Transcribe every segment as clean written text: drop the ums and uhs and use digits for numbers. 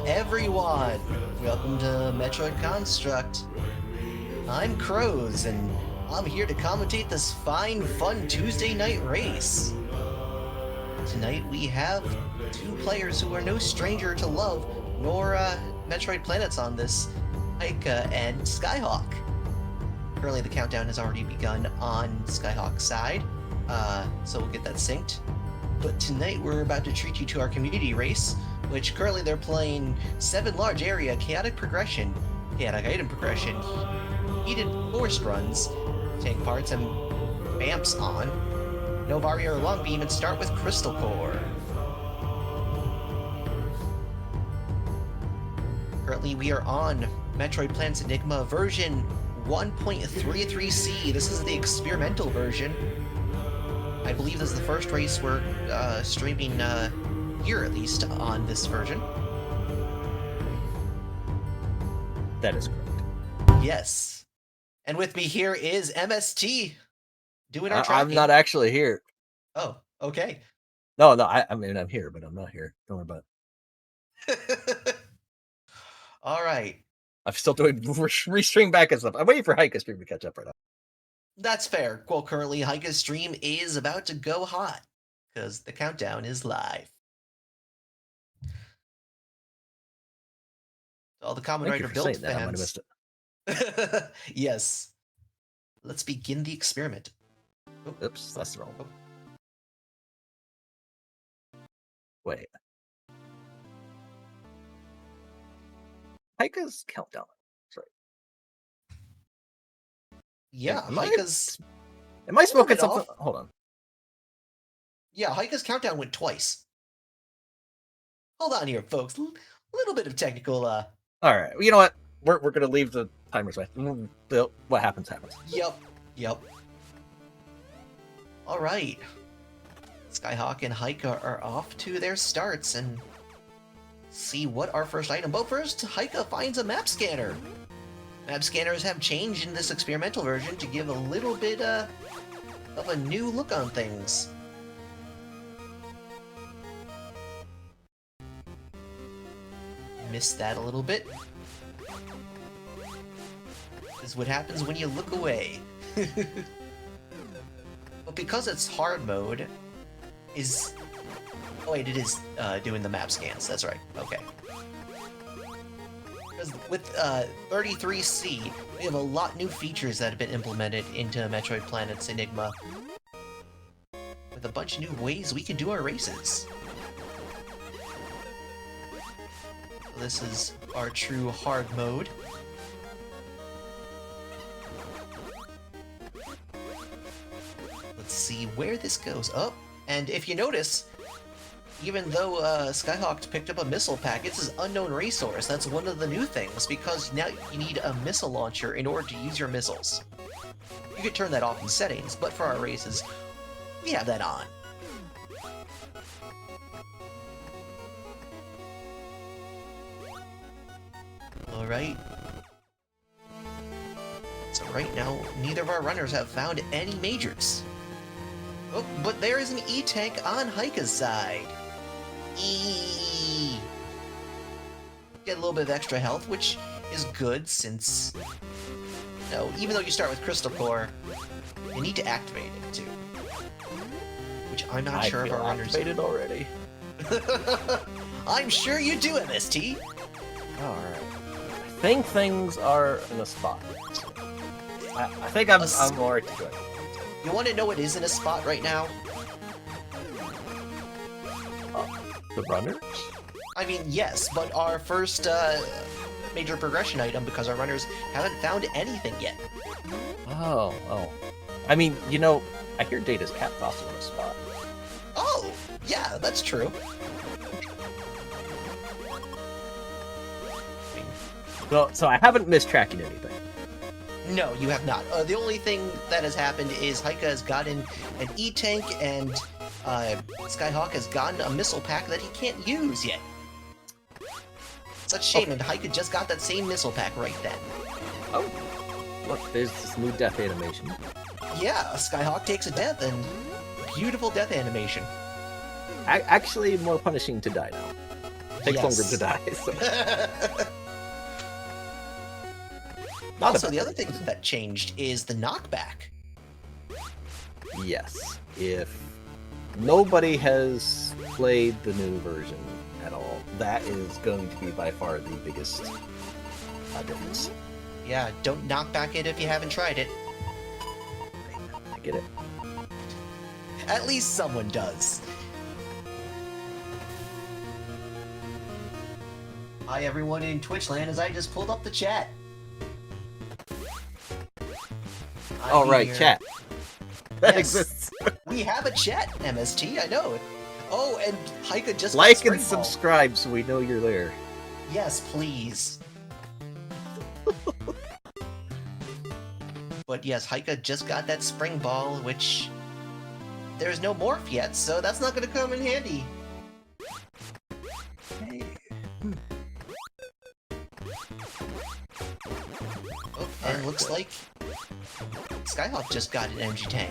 everyone! Welcome to Metroid Construct. I'm Crows, and I'm here to commentate this fine, fun Tuesday night race. Tonight we have two players who are no stranger to love, nor Metroid planets on this, Aika and Skyhawk. Currently the countdown has already begun on Skyhawk's side, so we'll get that synced. But tonight we're about to treat you to our community race, which currently they're playing 7 large area chaotic progression, chaotic item progression, heated forced runs, tank parts and vamps on, no barrier or long beam, and start with crystal core. Currently we are on Metroid Planet's Enigma version 1.33C. This is the experimental version. I believe this is the first race we're streaming here, at least, on this version. That is correct. Yes. And with me here is MST, doing our tracking. I'm not actually here. Oh, okay. No, I mean, I'm here, but I'm not here. Don't worry about it. All right. I'm still doing restream back and stuff. I'm waiting for Heike's stream to catch up right now. That's fair. Well, currently, Heike's stream is about to go hot, because the countdown is live. All the Common Rider build fans. I might have missed it. Yes. Let's begin the experiment. Oh, oops, that's wrong. Oh. Wait. Heike's countdown. Sorry. Yeah, Heike's... Am I smoking something? Hold on. Yeah, Heike's countdown went twice. Hold on here, folks. A little bit of technical, All right. You know what? We're gonna leave the timers away. What happens, happens. Yep. All right. Skyhawk and Heike are off to their starts and see what our first item. But first, Heike finds a map scanner. Map scanners have changed in this experimental version to give a little bit of a new look on things. Missed that a little bit. This is what happens when you look away. But because it's hard mode, oh wait, it is doing the map scans, that's right, okay. Because with 33C, we have a lot new features that have been implemented into Metroid Planet's Enigma, with a bunch of new ways we can do our races. So this is our true hard mode. Let's see where this goes. Oh, and if you notice, even though Skyhawk picked up a missile pack, it's his unknown resource. That's one of the new things, because now you need a missile launcher in order to use your missiles. You could turn that off in settings, but for our races, we have that on. Alright. So right now, neither of our runners have found any majors. Oh, but there is an E-tank on Heike's side. Get a little bit of extra health, which is good since, you know, even though you start with Crystal Core, you need to activate it too. Which I'm not sure if our runners activated already. I'm sure you do, MST. All right. I think things are in a spot. I think I'm more to it. You want to know what is in a spot right now? The runners? I mean, yes, but our first major progression item, because our runners haven't found anything yet. Oh. I mean, you know, I hear Data's cat's also in a spot. Oh, yeah, that's true. So I haven't missed tracking anything. No, you have not. The only thing that has happened is Heike has gotten an E-tank and Skyhawk has gotten a missile pack that he can't use yet. Such a shame, and Heike just got that same missile pack right then. Oh, look, there's this new death animation. Yeah, Skyhawk takes a death, and beautiful death animation. Actually, more punishing to die now. Takes longer to die. So. Not Also, the other thing that changed is the knockback. Yes. If nobody has played the new version at all, that is going to be by far the biggest difference. Yeah, don't knock back it if you haven't tried it. I get it. At least someone does. Hi everyone in Twitchland, as I just pulled up the chat. All right, here. chat. That Yes. exists. We have a chat, MST, I know. Oh, and Haika just got Like Spring and Ball. subscribe so we know you're there. Yes, please. But yes, Haika just got that Spring Ball, which there's no morph yet, so that's not going to come in handy. Hey. Oh, and looks like Skyhawk just got an energy tank.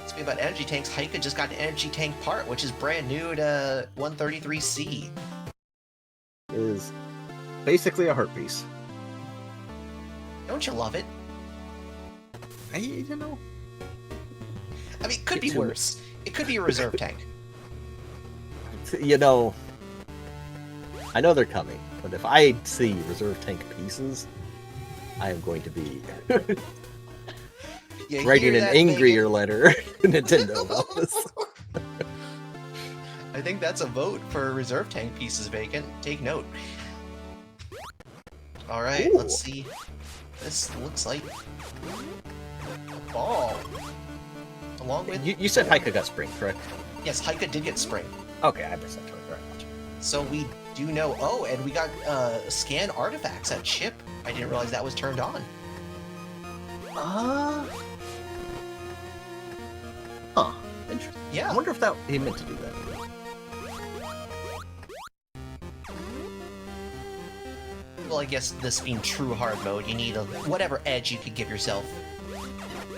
Speaking about energy tanks, Haika just got an energy tank part, which is brand new to 133C. It is basically a heart piece. Don't you love it? You know. I mean, it could be worse. It could be a reserve tank. You know, I know they're coming, but if I see reserve tank pieces, I am going to be You writing hear an that, angrier Megan? letter to Nintendo about this. I think that's a vote for reserve tank pieces vacant. Take note. Alright, Ooh. let's see. This looks like a ball. Along with... You said Haika got spring, correct? Yes, Haika did get spring. Okay, I missed that choice. Right. So we do know... Oh, and we got scan artifacts at ship. I didn't realize that was turned on. Huh. Interesting. Yeah. I wonder if that he meant to do that. Well, I guess this being true hard mode, you need whatever edge you could give yourself.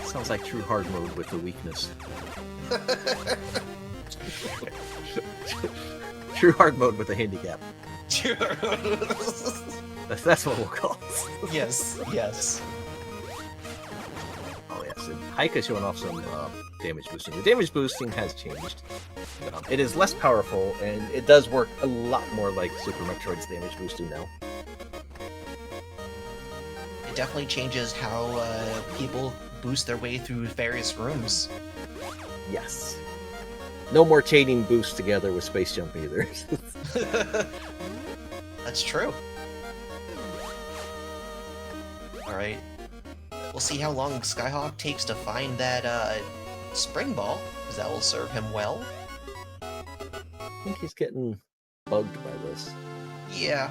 Sounds like true hard mode with a weakness. True hard mode with a handicap. That's what we'll call it. Yes, yes. Oh yes, and Haika showing off some damage boosting. The damage boosting has changed. It is less powerful, and it does work a lot more like Super Metroid's damage boosting now. It definitely changes how people boost their way through various rooms. Yes. No more chaining boosts together with Space Jump either. That's true. Alright. We'll see how long Skyhawk takes to find that Spring Ball, because that will serve him well. I think he's getting bugged by this. Yeah.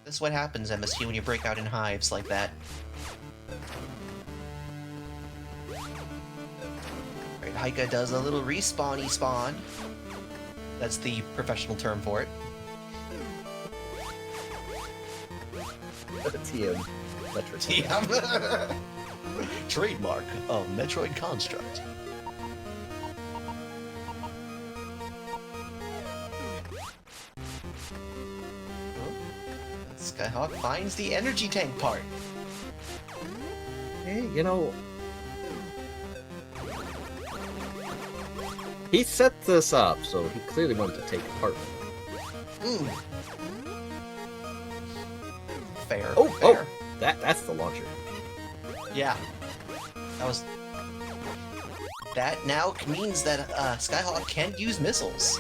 This is what happens, MST, when you break out in hives like that. Right, Haika does a little respawny spawn. That's the professional term for it. TM. Metroid. TM. Trademark of Metroid Construct. Skyhawk finds the energy tank part. Hey, you know... He set this up, so he clearly wanted to take it part. Mm. Fair. Oh, fair. That's the launcher. Yeah. That was... That now means that Skyhawk can use missiles.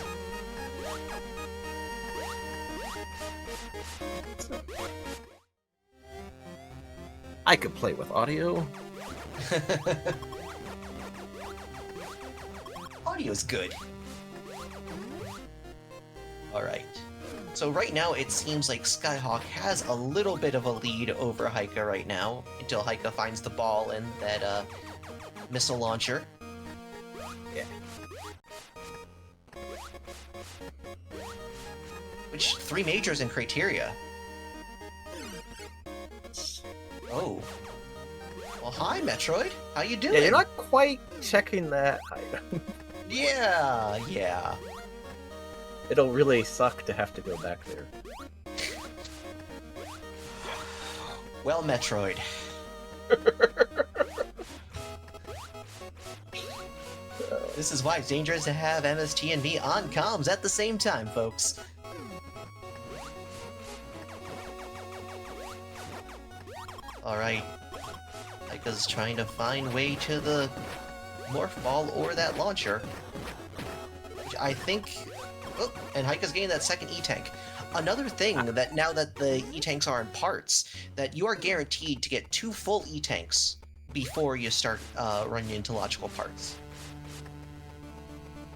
I could play with audio. Audio's good. Alright. So right now it seems like Skyhawk has a little bit of a lead over Haika right now, until Haika finds the ball and that missile launcher. Yeah. Which, 3 majors in criteria. Oh. Well, hi, Metroid. How you doing? Yeah, you're not quite checking that item. Yeah. It'll really suck to have to go back there. Well, Metroid. This is why it's dangerous to have MST and me on comms at the same time, folks. Alright. Haika's trying to find way to the Morph Ball or that launcher. Which I think... Oh, and Haika's getting that second E-Tank. Another thing that now that the E-Tanks are in parts, that you are guaranteed to get 2 full E-Tanks before you start running into logical parts.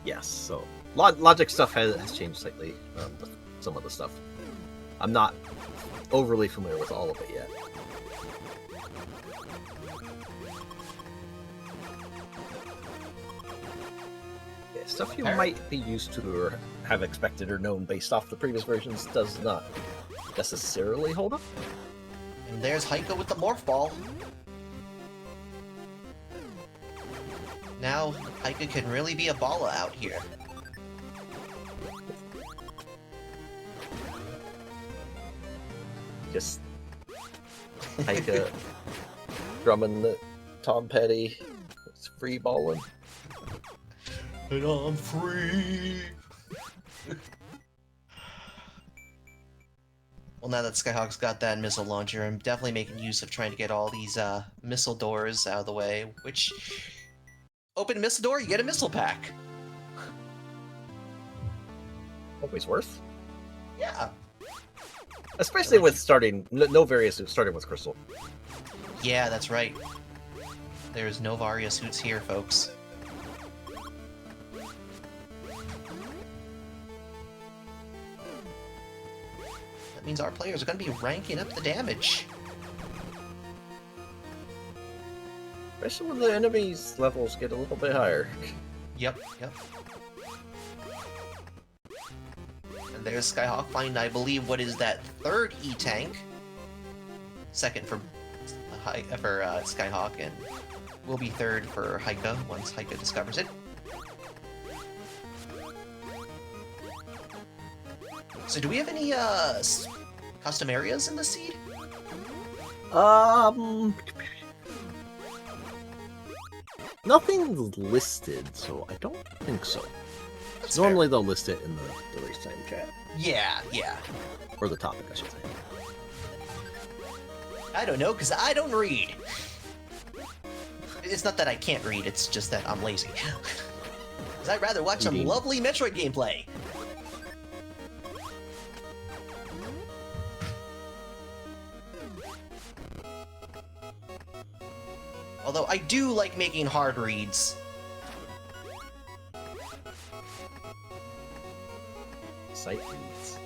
Yes, so logic stuff has changed slightly. With some of the stuff. I'm not overly familiar with all of it yet. Yeah, stuff you might be used to or have expected or known based off the previous versions does not necessarily hold up. And there's Haika with the Morph Ball. Now, Haika can really be a balla out here. Just Haika drumming the Tom Petty. It's free balling. And I'm free! Well, now that Skyhawk's got that missile launcher, I'm definitely making use of trying to get all these missile doors out of the way, which... Open a missile door, you get a missile pack! Always worth. Yeah! Especially with starting... No various starting with Crystal. Yeah, that's right. There's no Varia suits here, folks. That means our players are going to be ranking up the damage. Especially when the enemies' levels get a little bit higher. Yep. And there's Skyhawk finding, I believe, what is that third E-Tank. Second for Skyhawk, and will be third for Haika once Haika discovers it. So do we have any custom areas in the seed? Nothing's listed, so I don't think so. That's Normally they'll list it in the race time chat. Yeah. Or the topic, I should say. I don't know, because I don't read. It's not that I can't read, it's just that I'm lazy. Because I'd rather watch some lovely Metroid gameplay. Although I do like making hard reads. Sight reads.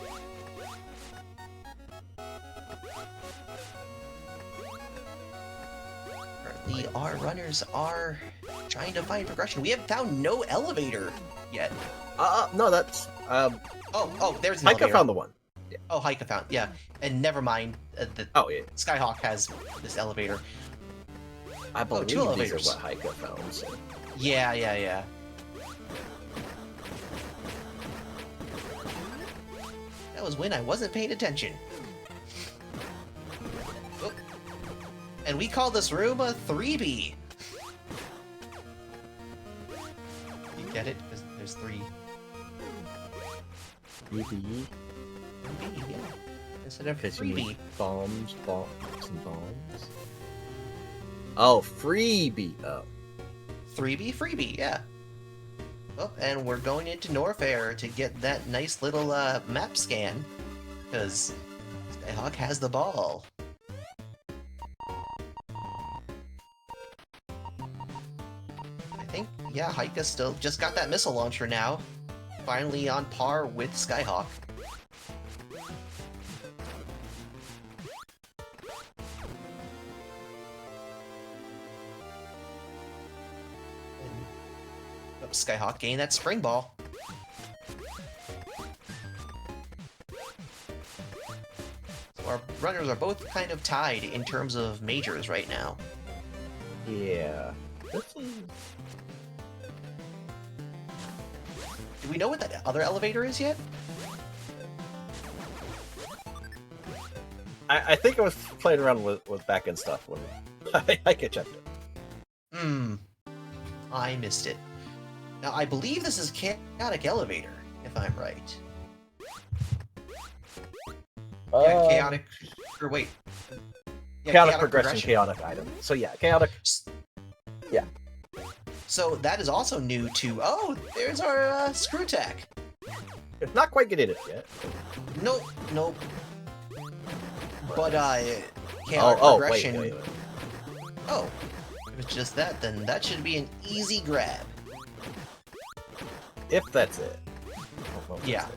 Currently, our runners are trying to find progression. We have found no elevator yet. No, that's Oh, there's an Haika elevator. found the one. Yeah. Oh, Haika found, yeah. And never mind, Oh yeah. Skyhawk has this elevator. I believe two these elevators. are what Haika found. So. Yeah. That was when I wasn't paying attention. Oh. And we call this room a 3B. You get it? Because there's 3. 3B. 3B, yeah. Instead of Because you 3B. need bombs, and bombs. Oh, freebie. Oh. 3B, freebie, yeah. Oh, and we're going into Norfair to get that nice little map scan. Because Skyhawk has the ball. I think, yeah, Haika still just got that missile launcher now. Finally on par with Skyhawk. And Skyhawk gained that spring ball. So our runners are both kind of tied in terms of majors right now. Yeah. Do we know what that other elevator is yet? I think I was playing around with back-end stuff when I checked it. I missed it. Now, I believe this is Chaotic Elevator, if I'm right. Yeah, Chaotic... Or wait. Yeah, chaotic progression, chaotic item. So yeah, chaotic... Yeah. So that is also new to... Oh, there's our screw tack. It's not quite getting it yet. Nope, nope. But, chaotic progression... Wait. Oh, if it's just that, then that should be an easy grab. If that's it. Yeah.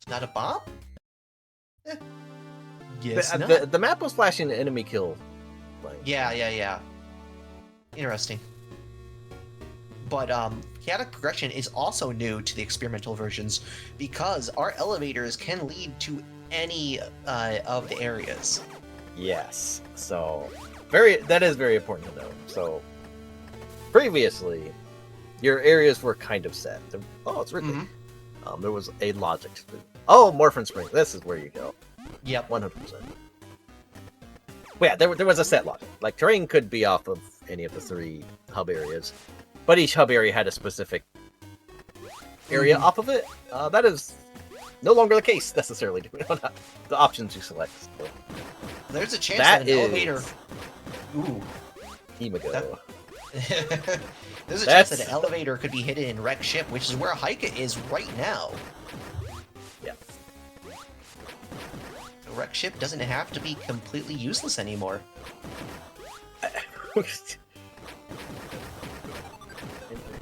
Not a bomb? Yes, the map was flashing the enemy kill. Yeah. Interesting. But chaotic progression is also new to the experimental versions because our elevators can lead to any of the areas. Yes. So that is very important to know. So previously, your areas were kind of set. Oh, it's written. Mm-hmm. There was a logic. Oh, Morphin Spring. This is where you go. Yep. 100%. Well, yeah, there was a set logic. Like, terrain could be off of any of the 3 hub areas, but each hub area had a specific area off of it. That is no longer the case, necessarily, depending on the options you select. So, there's a chance that an elevator... Ooh. Imago. There's a chance that an elevator could be hidden in Wreck Ship, which is where Haika is right now. Yeah. The Wreck Ship doesn't have to be completely useless anymore.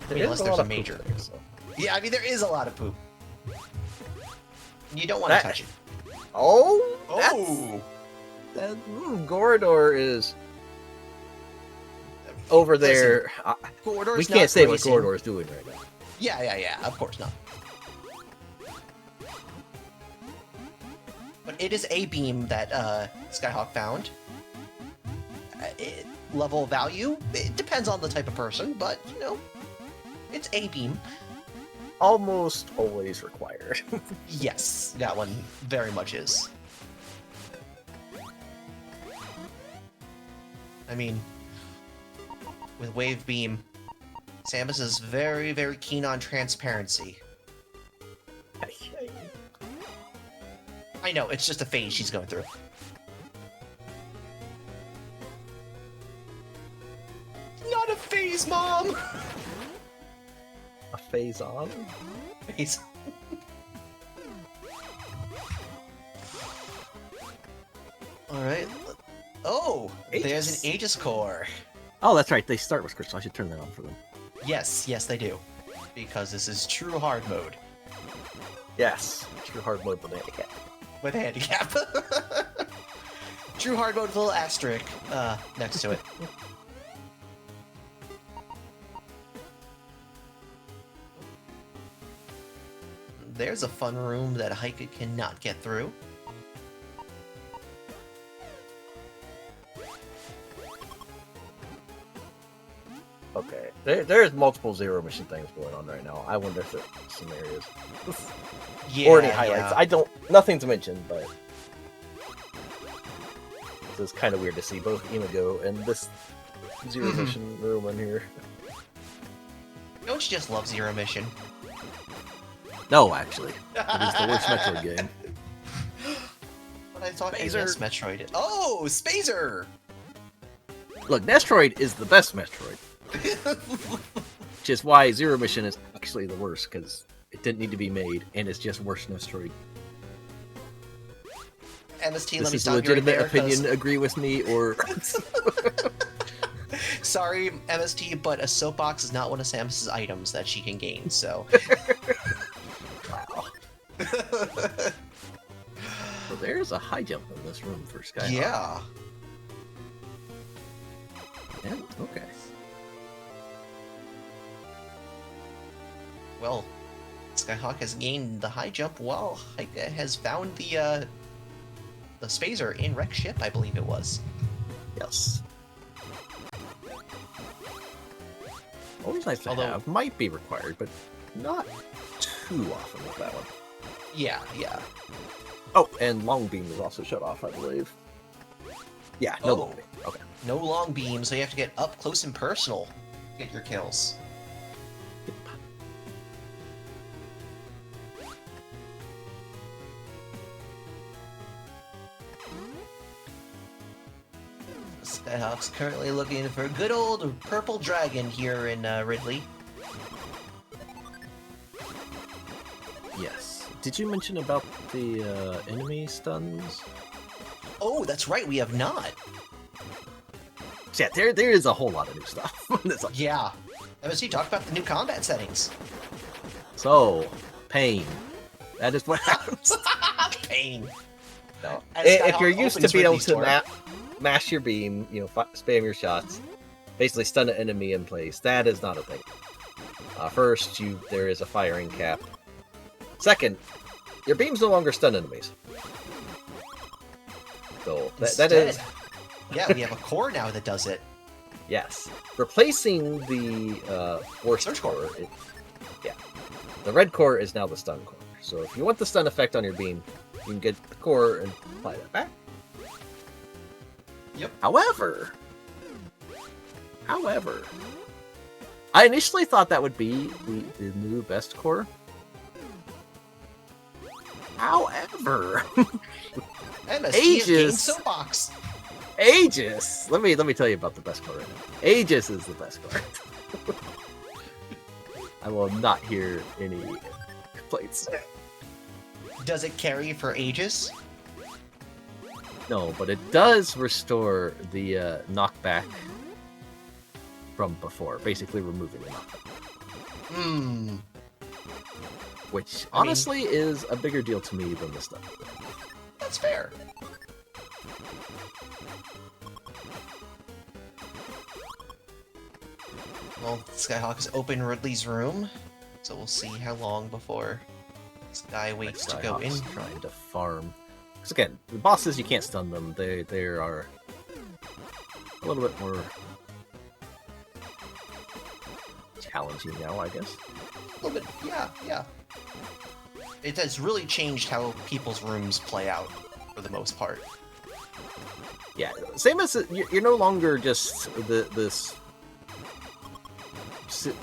Unless there's a major. There, so. Yeah, I mean, there is a lot of poop. You don't want to touch it. Oh! Gorador is... over there. We can't say what Gorador is doing right now. Yeah, of course not. But it is a beam that Skyhawk found. Level value, it depends on the type of person, but, you know, it's a beam. Almost always required. Yes, that one very much is. I mean, with Wave Beam, Samus is very, very keen on transparency. I know, it's just a phase she's going through. Not a phase, Mom! A phase on? Phase. Alright. Oh! Aegis. There's an Aegis core. Oh, that's right. They start with crystal. I should turn that on for them. Yes, they do. Because this is true hard mode. Yes. True hard mode with handicap. With handicap. True hard mode with a little asterisk next to it. There's a fun room that Haika cannot get through. Okay. There's multiple Zero Mission things going on right now. I wonder if there's some areas. Yeah, or any highlights. yeah. I don't... Nothing to mention, but... This is kind of weird to see both Imago and this Zero Mission room in here. Don't you just love Zero Mission? No, actually. It is the worst Metroid game. But I thought Spazer. NES Metroid. Oh, Spazer! Look, Metroid is the best Metroid. Which is why Zero Mission is actually the worst, because it didn't need to be made, and it's just worse than Metroid. MST, let This me is a stop you right legitimate there, opinion. 'cause- Agree with me, or... Sorry, MST, but a soapbox is not one of Samus's items that she can gain, so... Wow. So there's a high jump in this room for Skyhawk. Yeah. Yeah, okay. Well, Skyhawk has gained the high jump while Haika has found the the Spazer in Wreck Ship, I believe it was. Yes. Always nice to Although- have. Might be required, but not too often with that one. Yeah. Oh, and long beam is also shut off, I believe. Yeah, no Oh. long beam. Okay. No long beam, so you have to get up close and personal to get your kills. Skyhawk's currently looking for a good old purple dragon here in Ridley. Yes. Did you mention about the enemy stuns? Oh, that's right, we have not. So yeah, there is a whole lot of new stuff. Yeah. MSC, talk about the new combat settings. So, pain. That is what happens. Pain. No. If you're used to being able to mash your beam, spam your shots, basically stun an enemy in place, that is not a thing. First, there is a firing cap. Second, your beams no longer stun enemies. So that is... Yeah, we have a core now that does it. Yes. Replacing the force Surge core. Yeah. The red core is now the stun core. So if you want the stun effect on your beam, you can get the core and apply that back. Yep. However, I initially thought that would be the new best core. However, MSC Aegis. is Game Soapbox. Aegis. Let me tell you about the best core right now. Aegis is the best core. I will not hear any complaints. Does it carry for Aegis? No, but it does restore the knockback from before, basically removing the knockback. Which, honestly, is a bigger deal to me than the stun. That's fair. Well, Skyhawk has opened Ridley's room, so we'll see how long before Sky waits to go in. Skyhawk's trying to farm. Because again, the bosses, you can't stun them. They are a little bit more challenging now, I guess. A little bit, yeah. It has really changed how people's rooms play out, for the most part. Yeah, same as you're no longer just this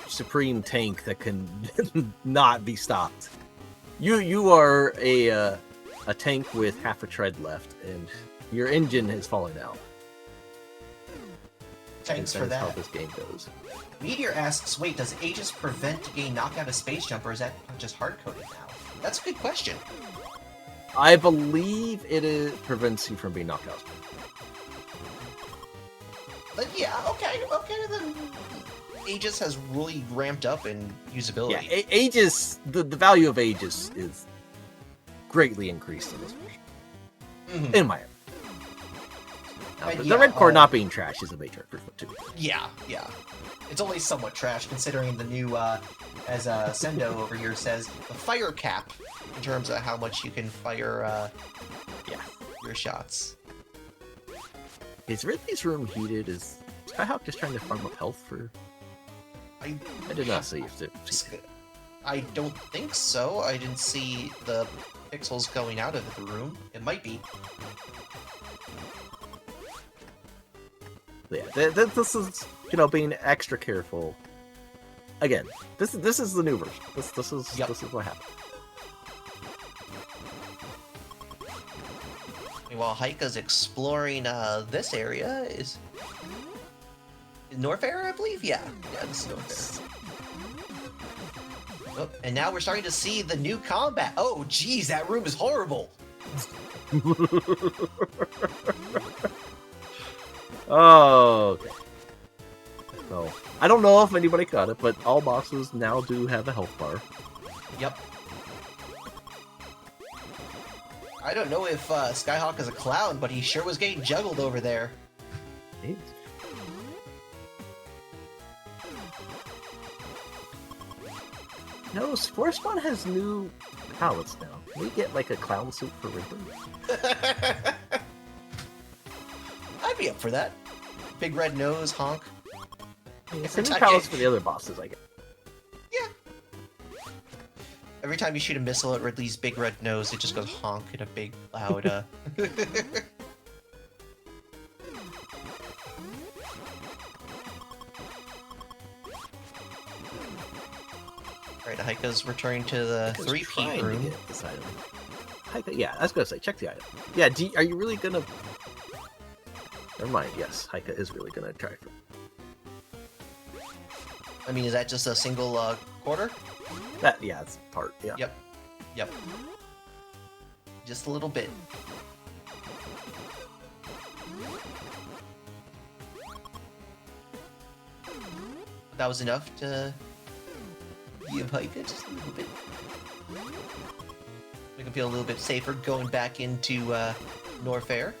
supreme tank that can not be stopped. You are a tank with half a tread left, and your engine is falling out. Thanks for That is how that. this game goes. Meteor asks, wait, does Aegis prevent getting knocked out of Space Jump, or is that just hard-coded now? That's a good question. I believe prevents you from being knocked out. But yeah, okay, then Aegis has really ramped up in usability. Yeah, Aegis, the value of Aegis is greatly increased in this version. In my opinion. The red core not being trash is a major improvement too. Yeah. It's only somewhat trash considering the new, as Sendo over here says, the fire cap in terms of how much you can fire your shots. Is Ridley's room heated? Is Skyhawk just trying to farm up health for... I did not see if it... I don't think so. I didn't see the pixels going out of the room. It might be. Yeah, this is, being extra careful. Again, this is the new version. This is what happened. While Haika's exploring this area, is North area, I believe? Yeah, this is North area. Oh, and now we're starting to see the new combat. Oh, geez, that room is horrible. Oh, okay. So, I don't know if anybody caught it, but all bosses now do have a health bar. Yep. I don't know if Skyhawk is a clown, but he sure was getting juggled over there. Jeez. No, Spore Spawn has new palettes now. Can we get like a clown suit for Ridley? for that. Big red nose, honk. It's a new palace for the other bosses, I guess. Yeah. Every time you shoot a missile at Ridley's big red nose, it just goes honk in a big, loud, Alright, Heika's returning to the 3-peat room. To get this item. Heika, yeah, I was gonna say, check the item. Yeah, are you really gonna... Never mind, yes, Heika is really gonna try for... I mean, is that just a single, quarter? Yeah, it's part, yeah. Yep. Just a little bit. That was enough to give Heika just a little bit. We can feel a little bit safer going back into Norfair.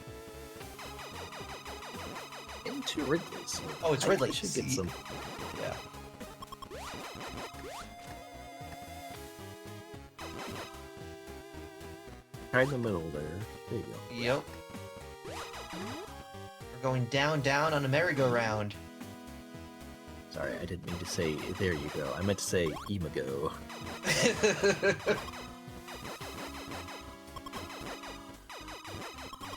Into Ridley's. Oh, it's Ridley. Should get some. Yeah. Right in the middle there. There you go. Yep. We're going down on a merry-go-round. Sorry, I didn't mean to say there you go. I meant to say Imago.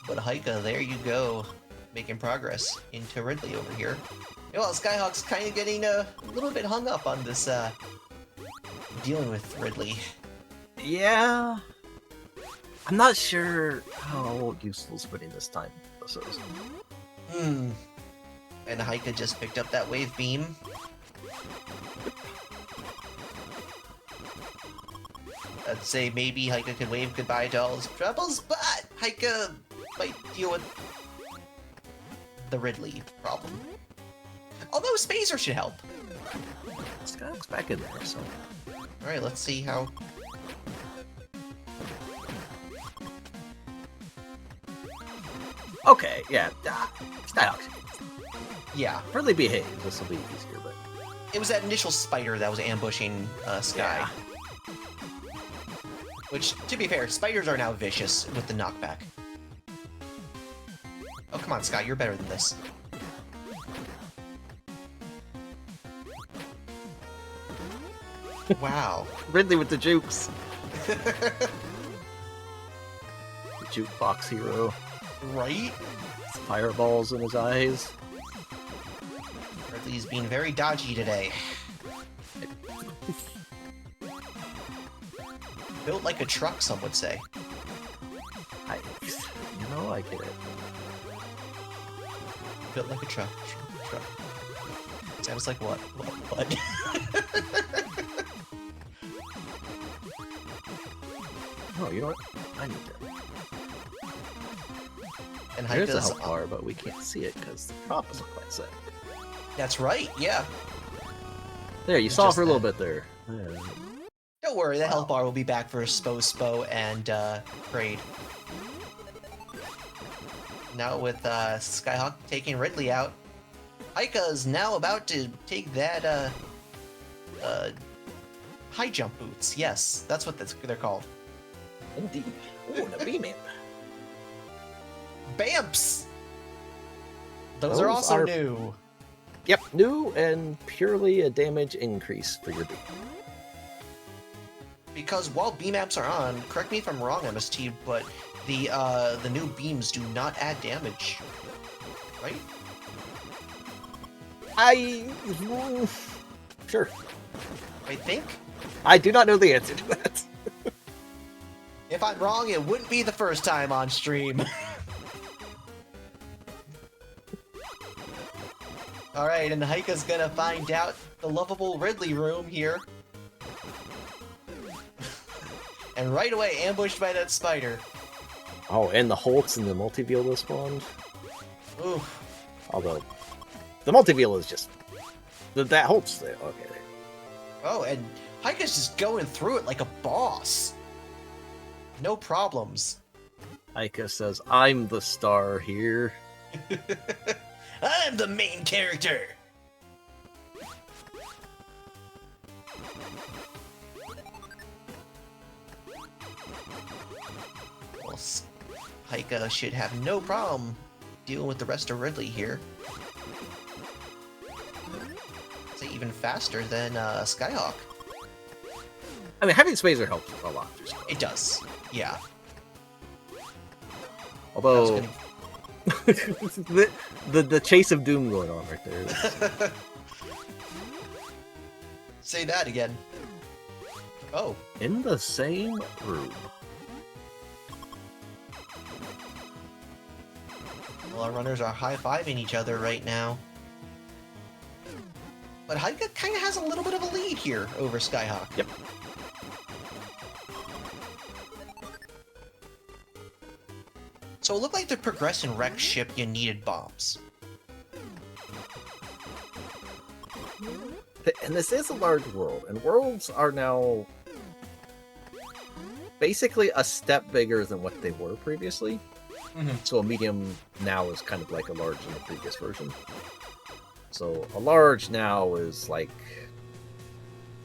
But Heika, there you go. Making progress into Ridley over here. Well, Skyhawk's kind of getting a little bit hung up on this, dealing with Ridley. Yeah. I'm not sure how useful splitting this time this is. And Heika just picked up that wave beam. I'd say maybe Heika could wave goodbye to all his troubles, but Heika might deal with the Ridley problem. Although Spazer should help. Skyhook's back in there, so... Alright, let's see how... Okay, yeah. Skyhawk. Yeah. Ridley behaves. This will be easier, but... It was that initial spider that was ambushing Sky. Yeah. Which, to be fair, spiders are now vicious with the knockback. Oh, come on, Sky, you're better than this. Wow. Ridley with the jukes. The jukebox hero. Right? Fireballs in his eyes. Ridley's being very dodgy today. Built like a truck, some would say. I get it. Built like a truck. Sounds like what? What? Oh, you know what? I need to. And There's a Heika's health bar, but we can't see it because the prop isn't quite set. That's right, yeah. There, you saw Just for a little that. bit there. Yeah. Don't worry, the health bar will be back for Spo and Kraid. Now with Skyhawk taking Ridley out, Heika's now about to take that high jump boots. Yes, that's what they're called. Indeed. Oh, the beaming. Bamps! Those are also new. Yep, new and purely a damage increase for your beam. Because while beam apps are on, correct me if I'm wrong, MST, but the new beams do not add damage, right? Sure. I think. I do not know the answer to that. If I'm wrong, it wouldn't be the first time on stream. Alright, and Heika's gonna find out the lovable Ridley room here. And right away, ambushed by that spider. Oh, and the Holtz and the Multi-Viola spawned. Oof. Although, the Multi-Viola is just... That Holtz there. Okay, there. Oh, and Heika's just going through it like a boss. No problems. Heika says, I'm the star here. I'm the main character! Well, Heika should have no problem dealing with the rest of Ridley here. It's even faster than Skyhawk. I mean, having Spazer helps a lot. It does, yeah. Although, the chase of doom going on right there. Say that again. Oh. In the same room. Well, our runners are high-fiving each other right now. But Haika kind of has a little bit of a lead here over Skyhawk. Yep. So it looked like to progress in Wreck's ship, you needed bombs. And this is a large world, and worlds are now basically a step bigger than what they were previously. So a medium now is kind of like a large in the previous version. So a large now is like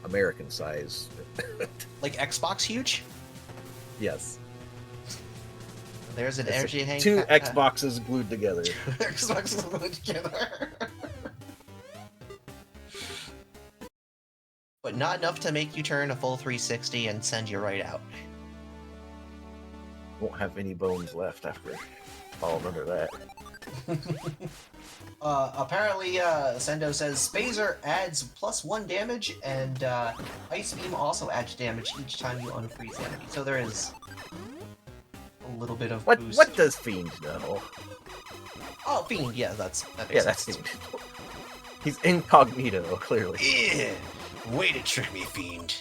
American size. Like Xbox huge? Yes. There's an energy hang. Two Xboxes glued together. Xboxes glued together. But not enough to make you turn a full 360 and send you right out. Won't have any bones left after falling under that. Apparently, Sendo says Spazer adds +1 damage, and Ice Beam also adds damage each time you unfreeze enemy. So there is a little bit of boost. What does Fiend know? Oh, Fiend, yeah, that makes Yeah, that's sense. Fiend. He's incognito, clearly. Yeah, way to trick me, Fiend.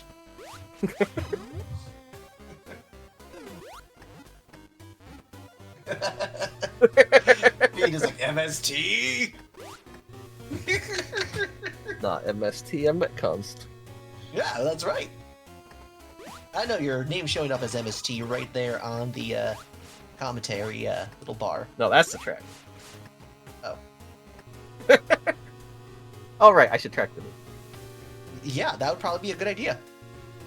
Fiend is like MST. Not MST, I'm Metconst. Yeah, that's right. I know your name's showing up as MST right there on the commentary little bar. No, that's the track. Oh. All right, I should track the movie. Yeah, that would probably be a good idea,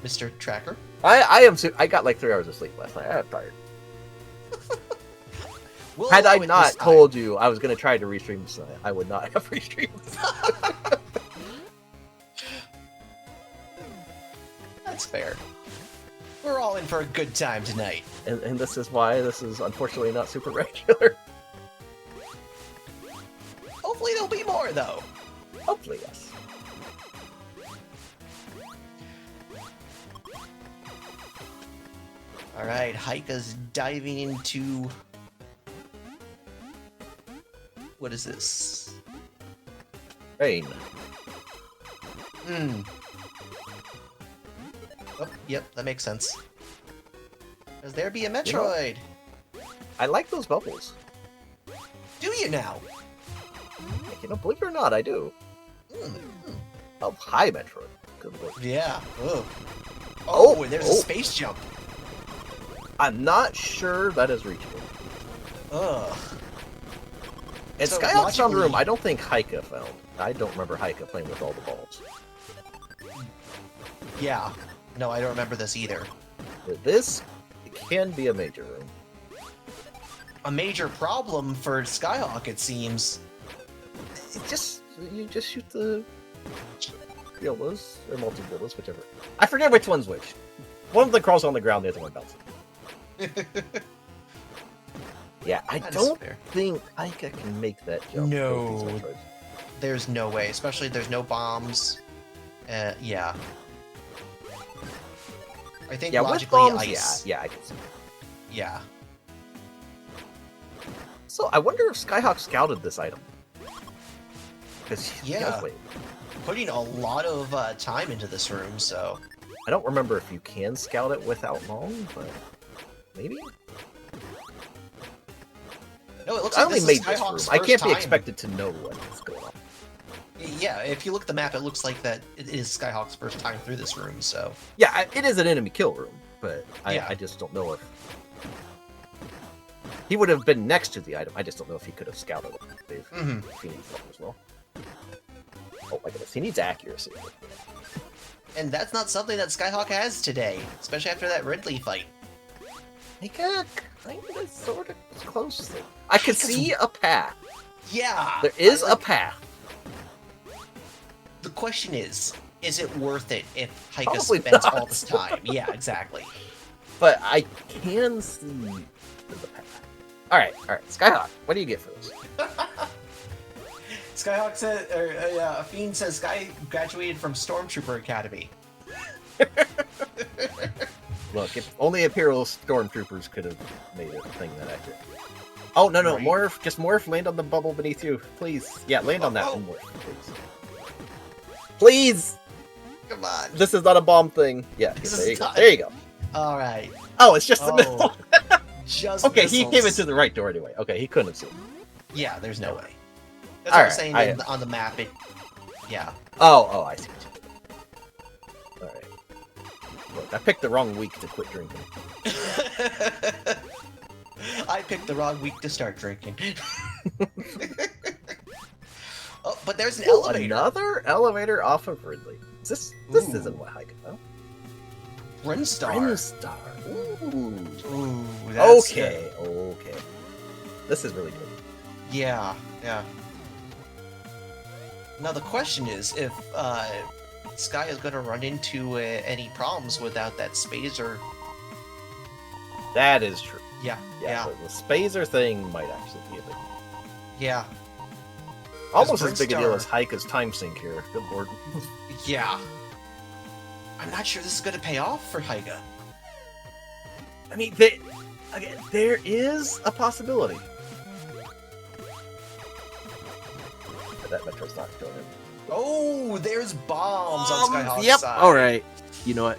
Mr. Tracker. I got like 3 hours of sleep last night. I'm tired. We'll Had I allow it not this time. told you I was going to try to restream this night, I would not have restreamed. That's fair. We're all in for a good time tonight. And this is why this is unfortunately not super regular. Hopefully there'll be more, though. Hopefully, yes. Alright, Haika's diving into... What is this? Rain. Oh, yep, that makes sense. Does there be a Metroid? I like those bubbles. Do you now? You know, believe it or not, I do. Oh, hi, Metroid. Good lord. Yeah. Oh. Oh, Oh, there's oh. a space jump. I'm not sure that is reachable. Ugh. And So, Skyhawk's found logically- room I don't think Haika found. I don't remember Haika playing with all the balls. Yeah. No, I don't remember this either. But this can be a major room. A major problem for Skyhawk, it seems. You just shoot the Violas or multi-Violas, whichever. I forget which one's which. One of them crawls on the ground, the other one bounces. Yeah, I That is don't fair. think Haika can make that jump. No. with these Metroids. There's no way, especially there's no bombs. Yeah. I think Yeah, with logically bombs, ice. yeah, I can see. Yeah. So I wonder if Skyhawk scouted this item. Because Yeah. Putting a lot of time into this room, so... I don't remember if you can scout it without long, but maybe. No, it looks I like only this made is this room. Skyhawk's I first can't be time. expected to know what's going on. Yeah, if you look at the map, it looks like that it is Skyhawk's first time through this room, so... Yeah, it is an enemy kill room, but Yeah. I just don't know if he would have been next to the item. I just don't know if he could have scouted it. If he needs that as well. Oh my goodness, he needs accuracy. And that's not something that Skyhawk has today, especially after that Ridley fight. He got kind of sort of close. I could see a path. Yeah. There is a path. The question is it worth it if Heike Probably spends not. all this time? Yeah, exactly. But I can see the path. Alright. Skyhawk, what do you get for this? Skyhawk said, Fiend says Sky graduated from Stormtrooper Academy. Look, if only Imperial Stormtroopers could have made a thing that accurate. Oh, no, Right. Morph, land on the bubble beneath you, please. Yeah, land on that Oh. one, Morph, please. Please! Come on. This is not a bomb thing. Yeah, This there is you go. not- There you go. All right. Oh, it's just the Oh. middle. Just Okay, he missiles. came into the right door anyway. Okay, he couldn't have seen. Yeah, there's no way. That's what Alright, I'm saying. On the map, it. Yeah. Oh, I see. Alright. Look, I picked the wrong week to quit drinking. I picked the wrong week to start drinking. Oh, but there's an elevator. Another elevator off of Ridley. This isn't what I could know. Brinstar. Brinstar. Ooh. Ooh, that's Okay. This is really good. Yeah. Now the question is if Sky is going to run into any problems without that spacer. That is true. Yeah. The Spazer thing might actually be a big deal. Yeah. Almost as big a deal Brinstar- as Heike's time sink here. Good lord. Yeah. I'm not sure this is going to pay off for Heike. I mean, again, there is a possibility. But that Metroid's not going in. Oh, there's bombs on Skyhawk's Yep. side. All right. You know what?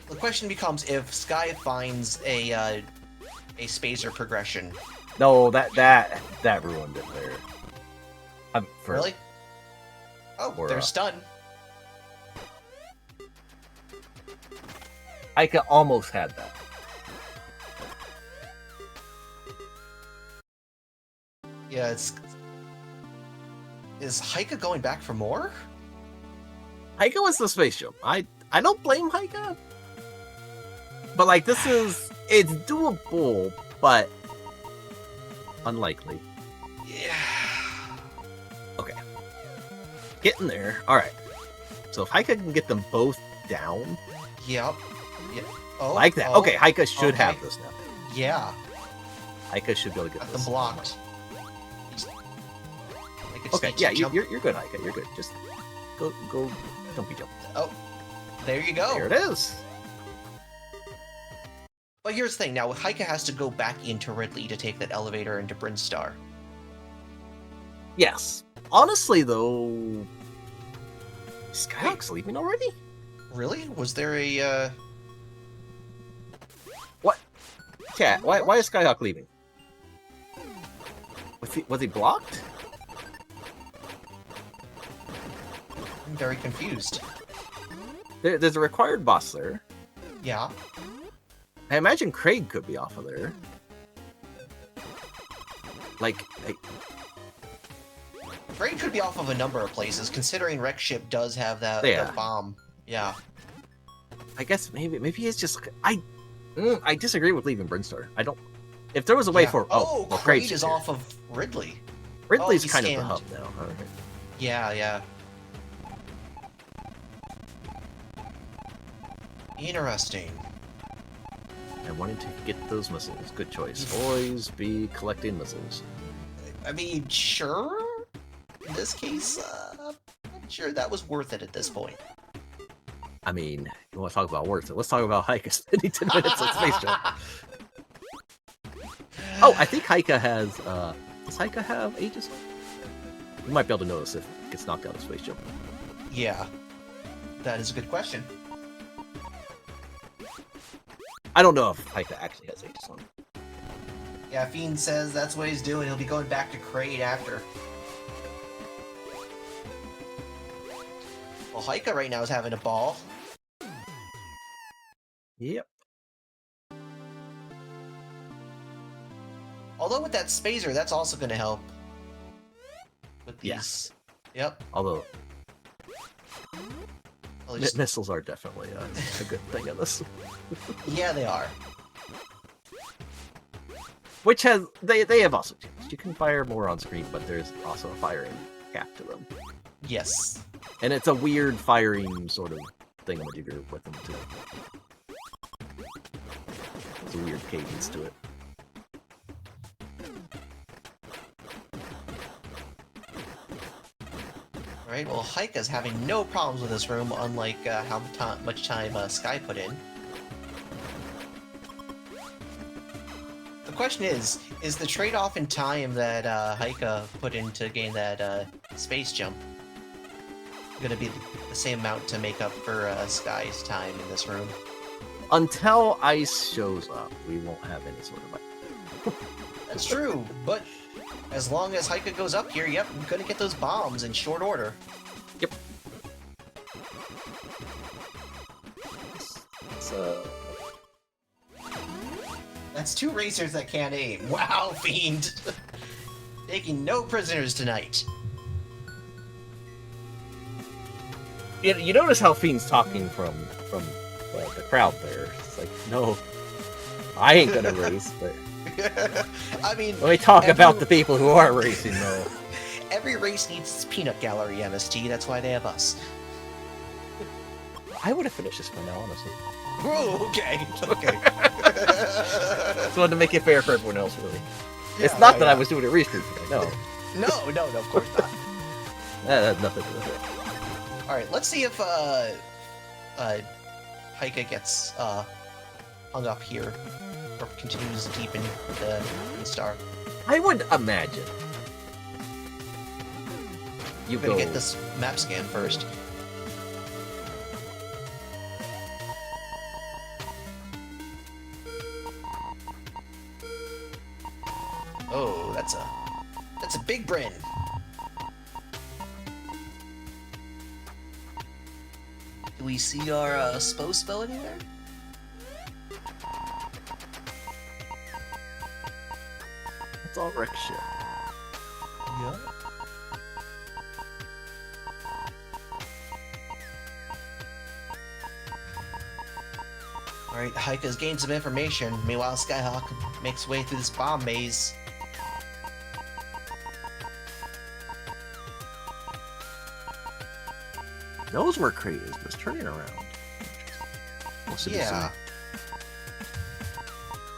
The question becomes if Sky finds a spacer progression. No, that ruined it there. Really? Oh, Or, they're stunned. Heike almost had that. Yeah, Is Heike going back for more? Heike was the space jump. I don't blame Heike. But like it's doable, but unlikely. Yeah. Okay. Getting there. Alright. So if Heike can get them both down Yep. Yeah. Oh, like that. oh, Okay, Heike should okay. have this now. Yeah. Heike should be able to get Got this. them blocked. Okay, yeah, you're good, Heike. You're good. Just go. Don't be jumping. Oh, there you go. There it is. But here's the thing. Now, Heike has to go back into Ridley to take that elevator into Brinstar. Yes. Honestly, though, Skyhawk's leaving already. Really? Was there a? What? Chat. Why is Skyhawk leaving? Was he blocked? I'm very confused. There's a required boss there. Yeah. I imagine Craig could be off of there. Like Brain could be off of a number of places, considering Wreck Ship does have that Yeah. bomb. Yeah. I guess maybe it's just I disagree with leaving Brinstar. I don't. If there was a way Yeah. for well, Craig Craig's is here. off of Ridley. Ridley's he's kind of the scanned. hub now. Okay. Yeah. Interesting. I wanted to get those missiles. Good choice. Always be collecting missiles. I mean, sure. In this case, I'm not sure that was worth it at this point. I mean, you want to talk about worth it? Let's talk about Heike spending 10 minutes on Space Jump. Oh, I think Heike has. Does Heike have Aegis? You might be able to notice if it gets knocked out of Space Jump. Yeah. That is a good question. I don't know if Heike actually has Aegis on. Yeah, Fiend says that's what he's doing. He'll be going back to Kraid after. Well, Heike right now is having a ball. Yep. Although with that Spazer, that's also going to help. With these. Yes. Yep. Although, At least- Missiles are definitely a good thing in this. Yeah, they are. Which has they have also changed. You can fire more on screen, but there's also a firing cap to them. Yes. And it's a weird firing sort of thingamajigger with them too. There's a weird cadence to it. Alright, well, Heika's having no problems with this room, unlike how much time Sky put in. The question is the trade-off in time that Heika put in to gain that space jump gonna be the same amount to make up for Sky's time in this room? Until ice shows up, we won't have any sort of ice. That's true, but as long as Heika goes up here, yep, we're gonna get those bombs in short order. Yep. So... That's 2 racers that can't aim. Wow, Fiend! Taking no prisoners tonight. You notice how Fiend's talking from the crowd there. It's like, no, I ain't gonna race, but... I mean... Let me talk about the people who are racing, though. Every race needs its peanut gallery, MST. That's why they have us. I would have finished this by now, honestly. Whoa, okay. Okay. Just wanted to make it fair for everyone else, really. Yeah, it's not right, that yeah. I was doing it restream today, no. No, of course not. That had nothing to do with it. Alright, let's see if Heika gets hung up here, or continues to deepen the star. I would imagine. You I'm gonna go... get this map scan first. Oh, that's a big Bryn. Do we see our Spo spell anywhere? It's all wreck shit. Yeah. Alright, Heika's gained some information. Meanwhile, Skyhawk makes way through this bomb maze. Knows where Crate is, but it's turning around. We'll see Yeah. some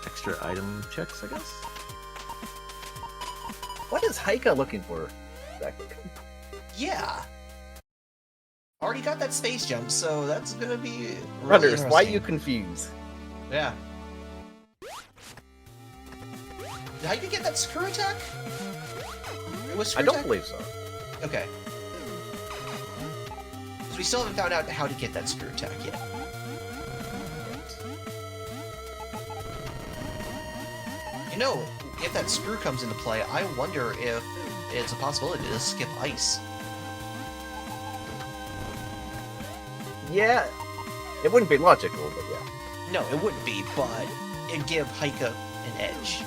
extra item checks, I guess. What is Heika looking for exactly? Yeah. Already got that space jump, so that's gonna be really Runners, why interesting. you confused? Yeah. Did Heika get that screw attack? It was screw I don't attack? believe so. Okay. Because we still haven't found out how to get that screw attack yet. You know, if that screw comes into play, I wonder if it's a possibility to skip ice. Yeah, it wouldn't be logical, but yeah. No, it wouldn't be, but it'd give Heika an edge.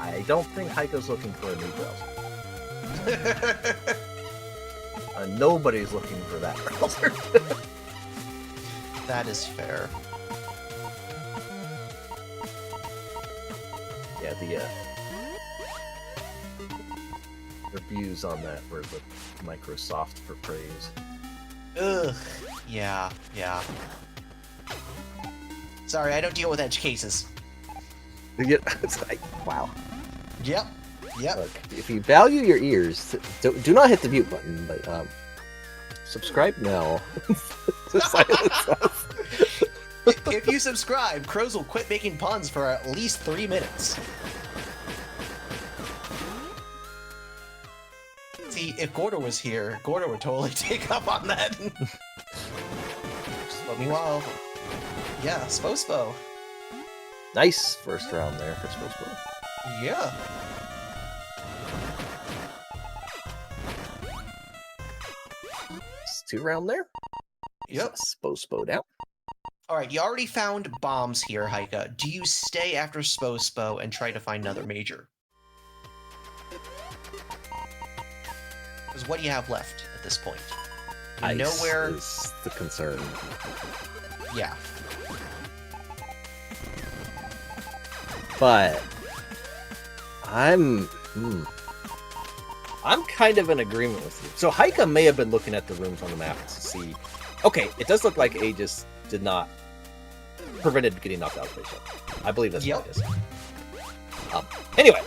I don't think Heiko's looking for a new browser. Nobody's looking for that browser. That is fair. Yeah, the reviews on that were with Microsoft for praise. Ugh. Yeah, yeah. Sorry, I don't deal with edge cases. Yeah, it's like, wow. Yep. Yep. Look, if you value your ears, do not hit the mute button, but subscribe now. To silence us. If you subscribe, Crows will quit making puns for at least 3 minutes. See, if Gordo was here, Gordo would totally take up on that. But meanwhile, yeah, Spo. Nice first round there for Spo. Yeah. It's 2 round there. Yep. Spo down. Alright, you already found bombs here, Heika. Do you stay after Spo and try to find another major? Because what do you have left at this point. You Ice know where... is the concern. Yeah. But I'm kind of in agreement with you. So Haika may have been looking at the rooms on the map to see. Okay, it does look like Aegis did not prevented getting knocked out of the ship. I believe that's what it is. Anyway,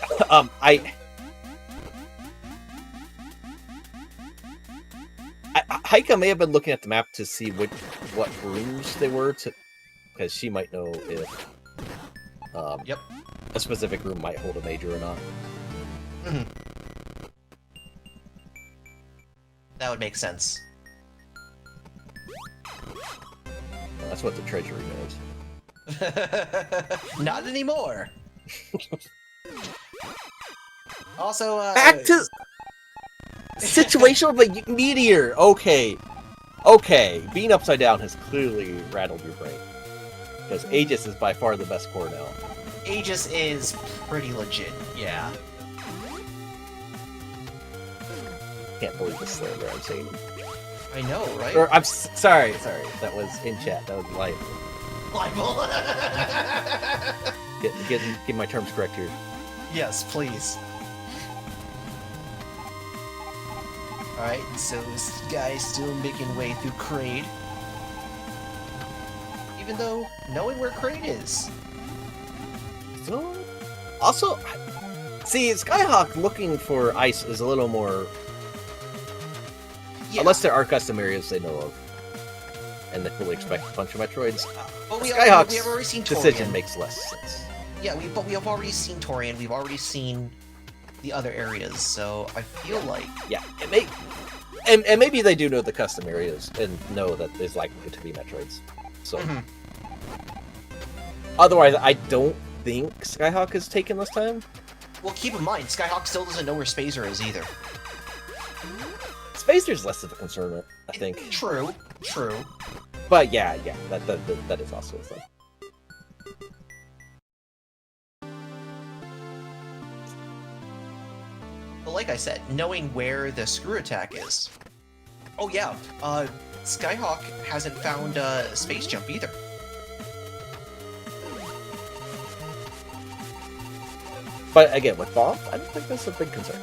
Haika may have been looking at the map to see what rooms they were, because she might know if a specific room might hold a major or not. Mm-hmm. That would make sense. Well, that's what the treasury knows. Not anymore. Also, back to situational but meteor. Okay, being upside down has clearly rattled your brain, because Aegis is by far the best core now. Aegis is pretty legit, yeah. Can't believe the slander I'm saying. I know, right? Or I'm sorry, that was in chat. That was libel. Libel. Get my terms correct here. Yes, please. Alright, so this guy's still making way through Kraid. Even though knowing where Kraid is. So, also, see, Skyhawk looking for ice is a little more... Yeah. Unless there are custom areas they know of, and they fully expect a bunch of Metroids. But Skyhawk's we have already seen decision makes less sense. Yeah, but we have already seen Torian, we've already seen the other areas, so I feel like... Yeah, it may... And maybe they do know the custom areas, and know that there's likely to be Metroids. So... Mm-hmm. Otherwise, I don't think Skyhawk is taken this time. Well, keep in mind, Skyhawk still doesn't know where Spazer is either. Spazer's less of a concern, I think. True. But yeah, that is also a thing. But like I said, knowing where the screw attack is. Oh yeah, Skyhawk hasn't found Space Jump either. But again, with Bomb, I don't think that's a big concern.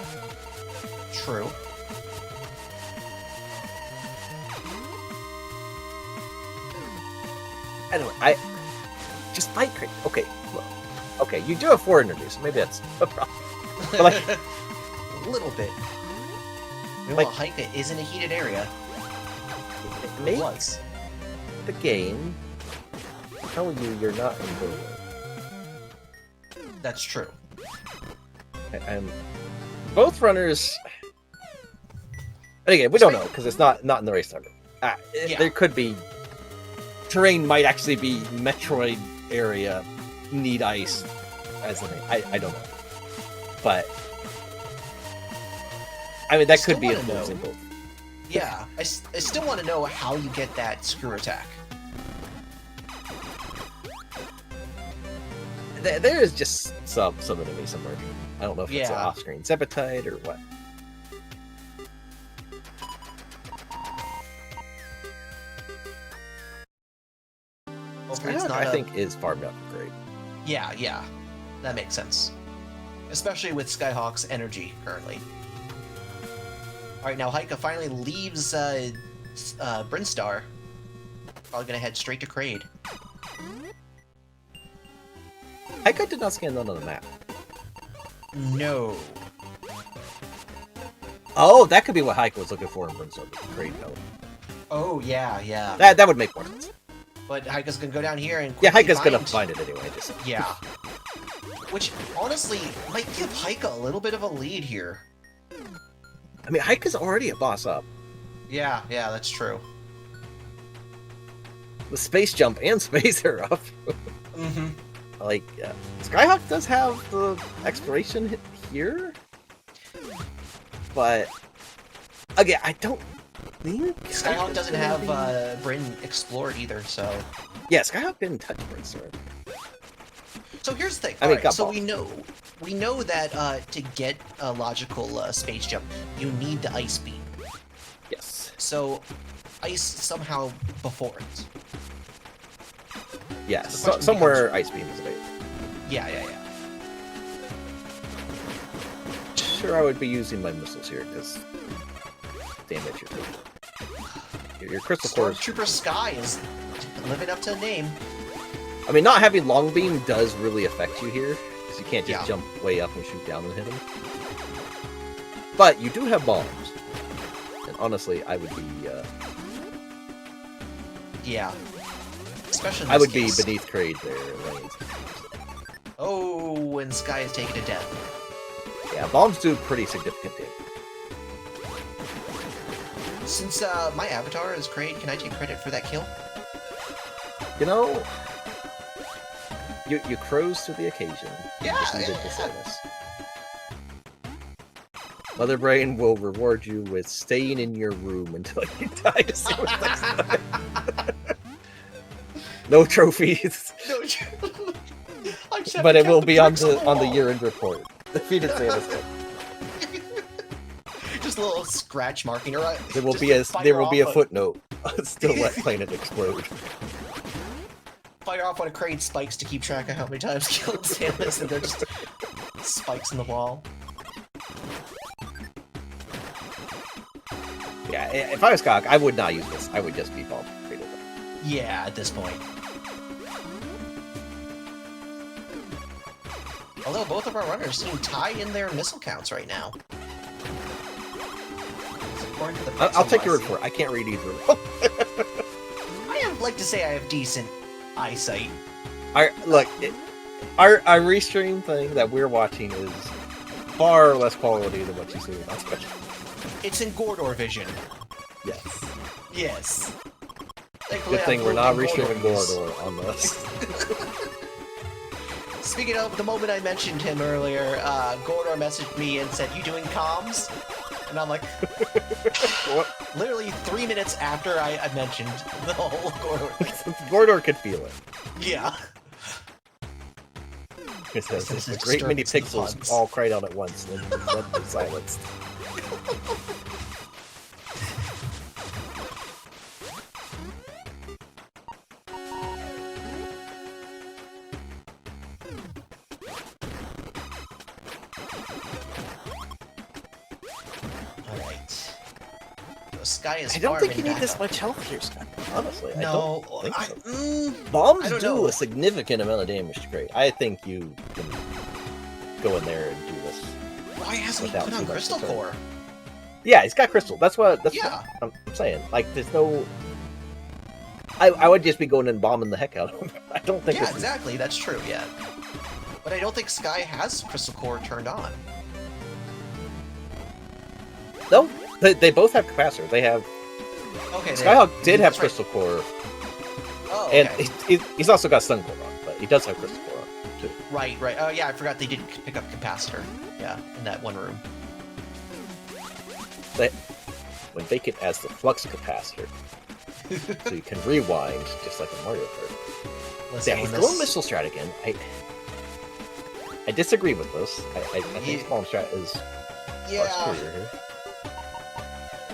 True. Anyway, I just fight Kraid. Okay, well, okay, you do have 4 energies, so maybe that's a problem. But like, a little bit. Meanwhile, Haika is in a heated area. It was. The game telling you you're not in the way. That's true. And both runners. And again, we don't know because it's not in the race target. There could be terrain might actually be Metroid area need ice as the name. I don't know, but I mean that could be influencing both. Yeah, I still want to know how you get that screw attack. There is just some enemy somewhere. I don't know if it's an off-screen Zepatite or what. Skyhawk, I think, is farmed up great. Yeah, that makes sense. Especially with Skyhawk's energy currently. Alright, now Haika finally leaves Brinstar. Probably gonna head straight to Kraid. Haika did not scan that on the map. No. Oh, that could be what Haika was looking for in Brinstar. Kraid code. Oh, yeah. That would make more sense. But Haika's gonna go down here and Haika's gonna find it anyway. Yeah. Which, honestly, might give Haika a little bit of a lead here. I mean, Haika's already a boss up. Yeah, that's true. With Space Jump and Spacer up. Mm-hmm. Like, Skyhawk does have the exploration here. But, again, I don't think... Skyhawk doesn't have Bryn explored either, so... Yeah, Skyhawk didn't touch Bryn Sword. So here's the thing. I mean, so we know that to get a logical space jump, you need the ice beam. Yes. So, ice somehow before it. Yeah, So the question somewhere becomes- Ice Beam is available. Yeah. Sure, I would be using my missiles here, because damage you're taking. Your Crystal Core is... Stormtrooper Sky is living up to the name. I mean, not having Long Beam does really affect you here, because you can't just Yeah. jump way up and shoot down and hit him. But you do have bombs. And honestly, I would be... Yeah. Especially in I this would case. be beneath Kraid there. Right? Oh, and Sky is taken to death. Yeah, bombs do pretty significant damage. Since my avatar is Kraid, can I take credit for that kill? You know, you crows to the occasion. You Yeah, just needed yeah. to say this. Mother Brain will reward you with staying in your room until you die to see what's next time. No trophies, No, but it will be on the year-end report. Defeated Santa's Head. Just a little scratch marking, or There will just be a fire off footnote. Still let planet explode. Fire off one of Kraid's spikes to keep track of how many times killed Samus, and they're just spikes in the wall. Yeah, if I was Cock, I would not use this. I would just be bomb. Yeah, at this point. Although both of our runners seem tied in their missile counts right now. According to the I'll take your word pixel for it. I can't read either. I would like to say I have decent eyesight. Our restream thing that we're watching is far less quality than what you see on Twitch. It's in Gordor vision. Yes. Yes. Good thing we're not restreaming Gordor on this. Speaking of, the moment I mentioned him earlier, Gordor messaged me and said, "You doing comms?" And I'm like, What? literally 3 minutes after I mentioned the whole Gordor. Gordor could feel it. Yeah. It says This a is great many disturbance to the pixels bugs. all cried out at once, and then they're silenced. Alright. The Sky is I don't think you farming need this back much health here, Scott. Honestly, I No, don't think so. I Bombs don't do know. a significant amount of damage to Kraid. I think you can go in there and do this. why hasn't he Without put too on much Crystal concern. Core? Yeah, he's got crystal. That's what Yeah. I'm saying. Like, there's no. I would just be going and bombing the heck out of him. I don't think. Yeah, this is- exactly. That's true. Yeah, but I don't think Sky has Crystal Core turned on. No, they both have capacitor. They have. Okay. Skyhawk did have that's right. Crystal Core, Oh, okay. and he's also got Stun Core on, but he does have Crystal Core on too. Right. Oh, yeah. I forgot they did pick up capacitor. Yeah, in that one room. When they can as the flux capacitor, so you can rewind just like in Mario Kart. Listen, Yeah, he's when going this- missile strat again. I disagree with this. I think Yeah. bomb strat is far Yeah. superior here.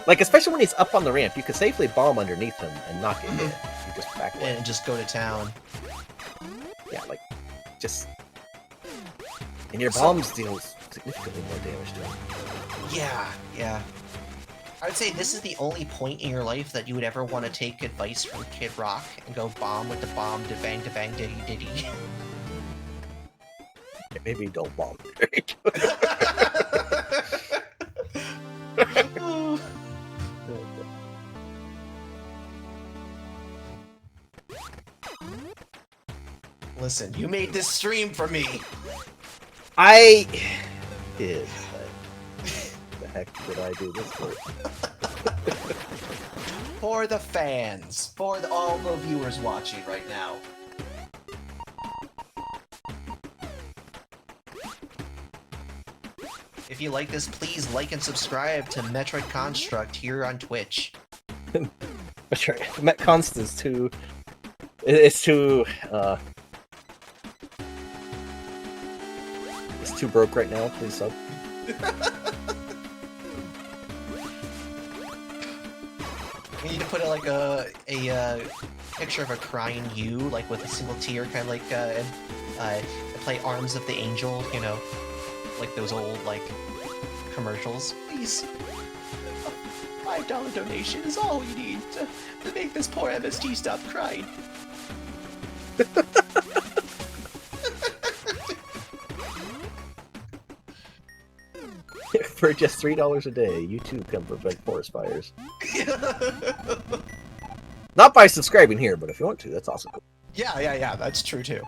Like, especially when he's up on the ramp, you can safely bomb underneath him and not get hit. You just back away. And just go to town. Yeah, like, just... And your bombs deal significantly more damage to him. Yeah. I would say this is the only point in your life that you would ever want to take advice from Kid Rock and go bomb with the bomb to bang diddy diddy. Yeah, maybe don't bomb. Listen, you made this stream for me. I did, but the heck did I do this for? For the fans. For all the viewers watching right now. If you like this, please like and subscribe to Metroid Construct here on Twitch. That's right. Met Constance too. It's too. It's too broke right now. Please sub. We need to put like a picture of a crying you, like with a single tear, kind of like play Arms of the Angel, you know, like those old like commercials. Please, $5 donation is all we need to make this poor MST stop crying. For just $3 a day, you too can prevent forest fires. Not by subscribing here, but if you want to, that's also cool. Yeah, that's true too.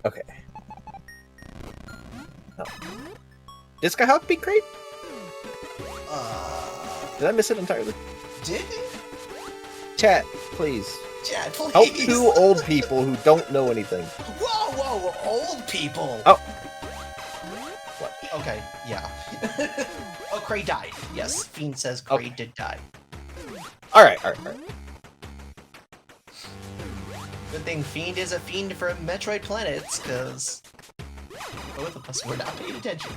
Okay. Oh. Did Skyhawk beat Crate? Did I miss it entirely? Did he? Chat, please. Chat, please. Help two old people who don't know anything. Whoa, old people. Oh. What? Okay, yeah. Oh, Cray died. Yes, Fiend says Cray did die. Alright. Good thing Fiend is a fiend for Metroid planets, because both of us were not paying attention.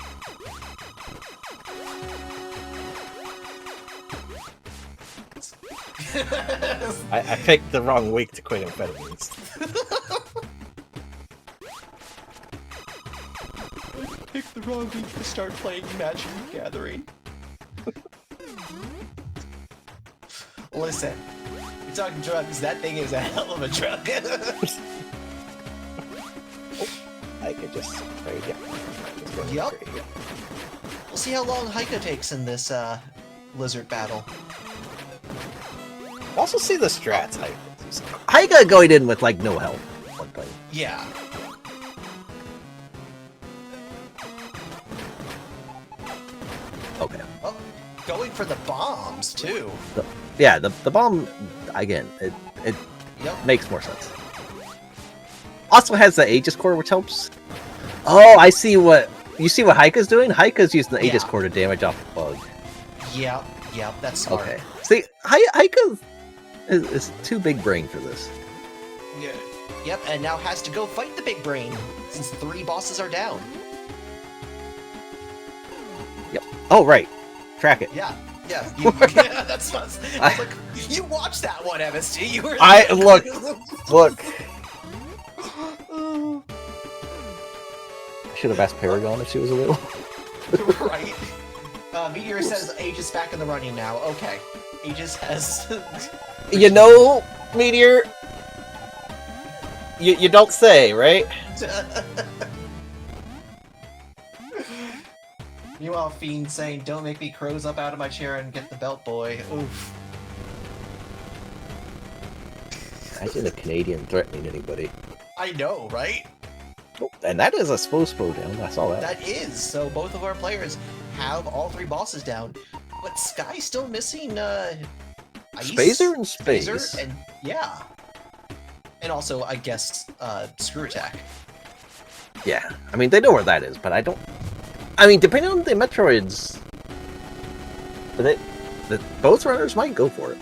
I picked the wrong week to quit amphetamines. Picked the wrong week to start playing Magic the Gathering. Listen, you're talking drugs, that thing is a hell of a drug. I could just trade, yeah. Yup. We'll see how long Heiko takes in this lizard battle. Also see the strats, Heika going in with like no help. One thing. Yeah. Okay. Oh, going for the bombs too. The bomb again. It Yep. makes more sense. Also has the Aegis core, which helps. Oh, I see what you see. What Heika's doing? Heika's using the Aegis core to damage off the bug. Yep, that's smart. Okay. See, Heika is too big brain for this. Yeah. Yep, and now has to go fight the big brain since 3 bosses are down. Yep. Oh right. Track it. Yeah. Yeah, that's what I was like, you watched that one, MST. You were. Look. I should have asked Paragon if she was a little. Right. Meteor says Aegis back in the running now. Okay. Aegis has. You know, Meteor. You don't say, right? Meanwhile, Fiend saying, "Don't make me crows up out of my chair and get the belt, boy." Oof. Imagine a Canadian threatening anybody. I know, right? Oh, and that is a Spo down. I saw that. That is. So both of our players have all 3 bosses down, but Sky's still missing. Ice, Spazer and Space. Spazer, and yeah, and also I guess Screw Attack. Yeah, I mean they know where that is, but I don't. I mean, depending on the Metroids, both runners might go for it.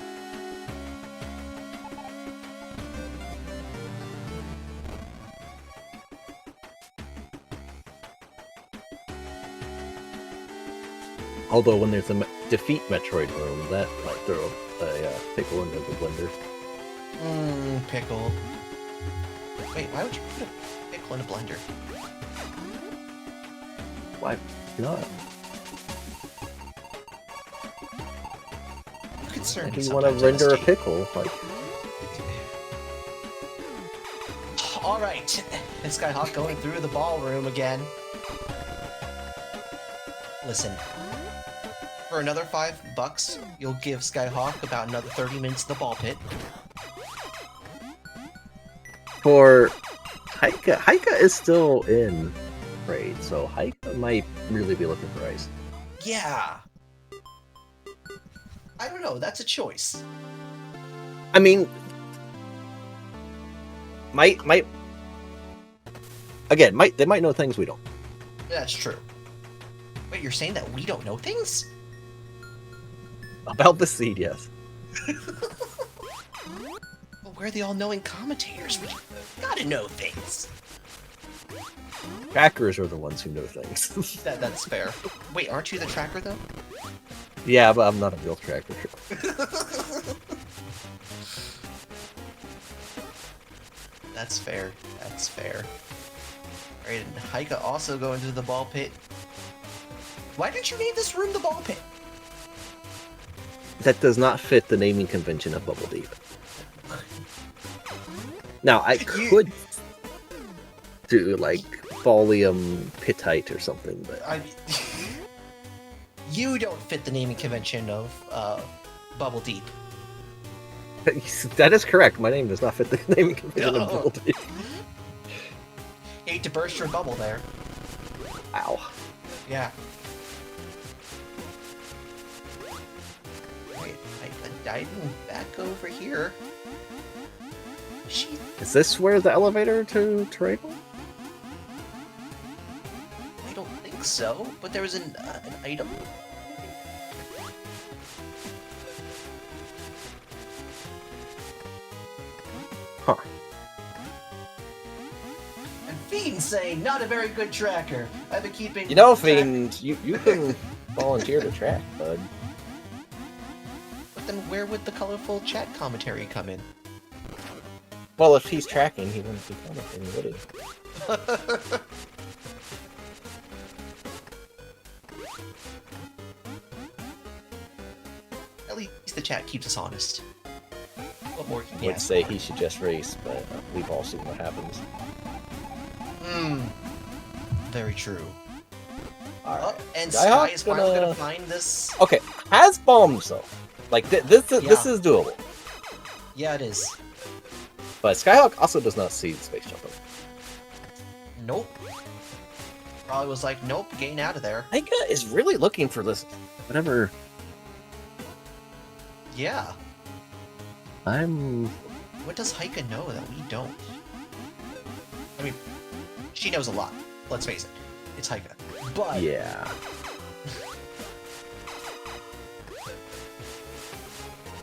Although when there's a defeat Metroid room, that might throw a pickle into the blender. Pickle. Wait, why would you put a pickle in a blender? Why not? You concern me If you want to sometimes, render a MST. pickle, like All right, and Skyhawk going through the ballroom again. Listen, for another $5, you'll give Skyhawk about another 30 minutes in the ball pit. for Heika is still in raid, so Heika might really be looking for ice. Yeah. I don't know, that's a choice. I mean, they might know things we don't. That's true. Wait, you're saying that we don't know things? About the seed, yes. Well, we're the all-knowing commentators. We gotta know things. Trackers are the ones who know things. That's fair. Wait, aren't you the tracker though? Yeah, but I'm not a real tracker. That's fair. That's fair. Alright, and Haika also going to the ball pit. Why didn't you name this room the ball pit? That does not fit the naming convention of Bubble Deep. Now, I could do, like, Folium Pittite or something, but... I mean, you don't fit the naming convention of Bubble Deep. That is correct. My name does not fit the naming convention of Bubble Deep. Hate to burst your bubble there. Ow. Yeah. Wait, I died back over here. Is this where the elevator to Terrago? I don't think so, but there was an item. Huh. And Fiend saying, not a very good tracker. I've been keeping... You know, Fiend, you can volunteer to track, bud. But then where would the colorful chat commentary come in? Well, if he's tracking, he wouldn't be commenting, would he? At least the chat keeps us honest. What more can I you would ask say for? he should just race, but we've all seen what happens. Very true. Alright. And Skyhawk's Sky is finally gonna- gonna find this. Okay, has bombs, though. Like, this is doable. Yeah, it is. But Skyhawk also does not see space jumping. Nope. Probably was like, nope, getting out of there. Aika is really looking for this. Whatever. Yeah. What does Haika know that we don't? I mean, she knows a lot. Let's face it. It's Haika. But... Yeah.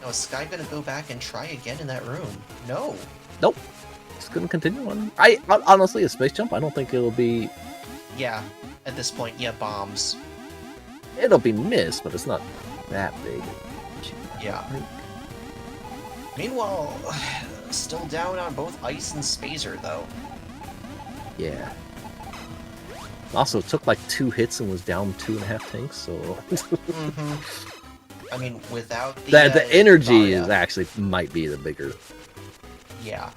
Now, is Sky gonna go back and try again in that room? No. Nope. Just gonna continue on. Honestly, a space jump, I don't think it'll be... Yeah. At this point, yeah, bombs. It'll be missed, but it's not that big. Yeah. Meanwhile, still down on both Ice and Spazer, though. Yeah. Also, took like 2 hits and was down 2.5 tanks, so... I mean, without the... the energy Zarya. is actually might be the bigger... Yeah.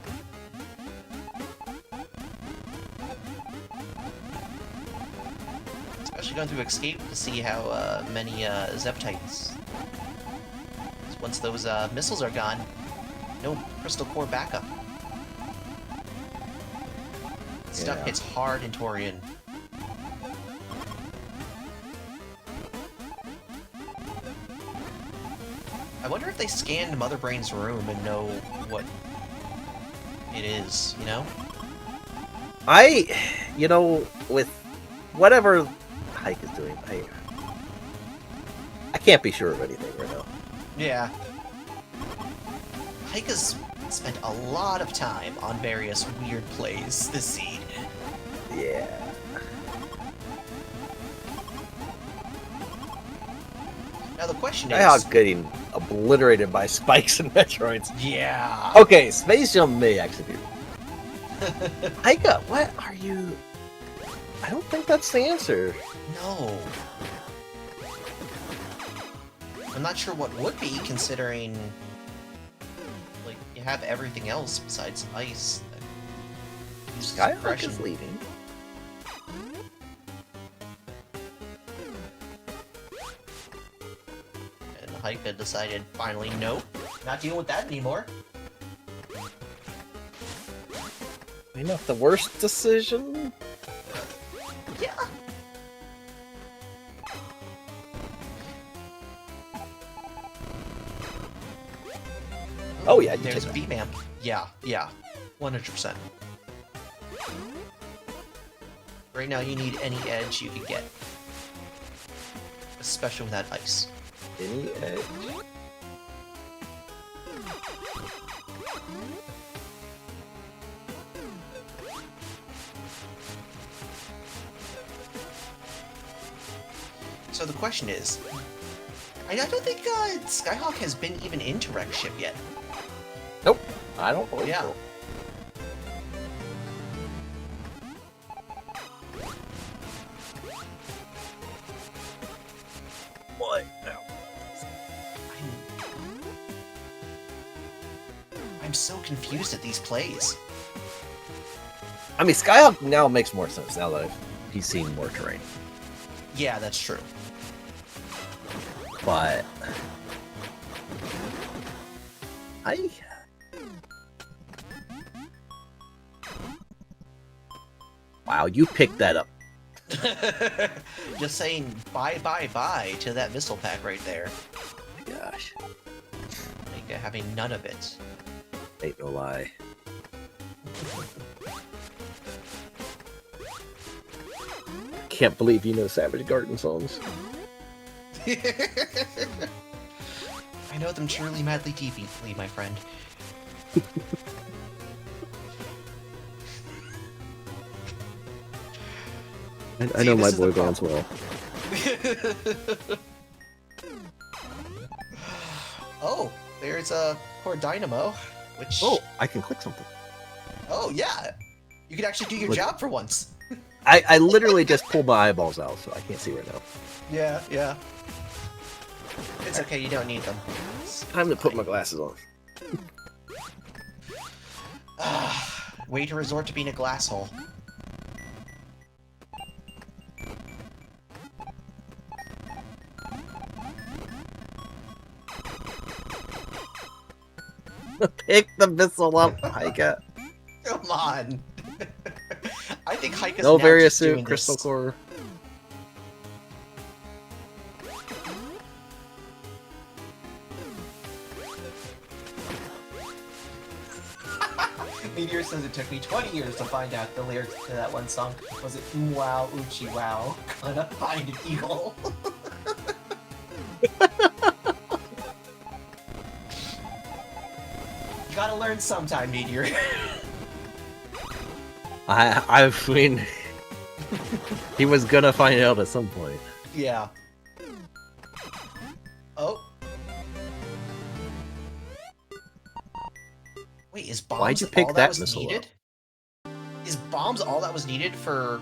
Especially going through Escape to see how many Zeptites. Once those missiles are gone, no Crystal Core backup. Stuff Yeah. hits hard in Torian. I wonder if they scanned Mother Brain's room and know what it is, you know? You know, with whatever Hike is doing, I can't be sure of anything right now. Yeah. Haika's spent a lot of time on various weird plays this seed. Yeah. Now the question is... Skyhawk getting obliterated by spikes and Metroids. Yeah. Okay, Space Jump may actually be... Haika, what are you... I don't think that's the answer. No. I'm not sure what would be, considering... Like, you have everything else besides ice. that uses Skyhawk suppression. is leaving. And Haika decided, finally, nope, not dealing with that anymore. Maybe not the worst decision. Yeah. Oh yeah, you There's take that. B-Mamp. Yeah, 100%. Right now you need any edge you could get. Especially with that ice. Any edge? So the question is, I don't think Skyhawk has been even into Wreck Ship yet. Nope, I don't believe Yeah. so. What? I'm so confused at these plays. I mean, Skyhawk now makes more sense now that he's seen more terrain. Yeah, that's true. But wow, you picked that up. Just saying bye to that missile pack right there. Oh my gosh, Like having none of it. ain't no lie. Can't believe you know Savage Garden songs. I know them truly, madly, deeply, my friend. I know my boy bands well. Oh, there's a poor Dynamo, which... Oh, I can click something. Oh, yeah! You can actually do your Look. job for once. I literally just pulled my eyeballs out, so I can't see right now. Yeah, yeah. It's okay, you don't need them. It's Time to put my glasses on. way to resort to being a glass hole. Pick the missile up, Haika. Come on! I think Haika's No now various just doing suit, crystal this. core. Meteor says it took me 20 years to find out the lyrics to that one song. Was it wow, Uchi wow, gonna find an eagle? You gotta learn sometime, Meteor. I mean, he was gonna find out at some point. Yeah. Oh. Wait, is bombs Why'd you pick all that was missile needed? Is bombs all that was needed for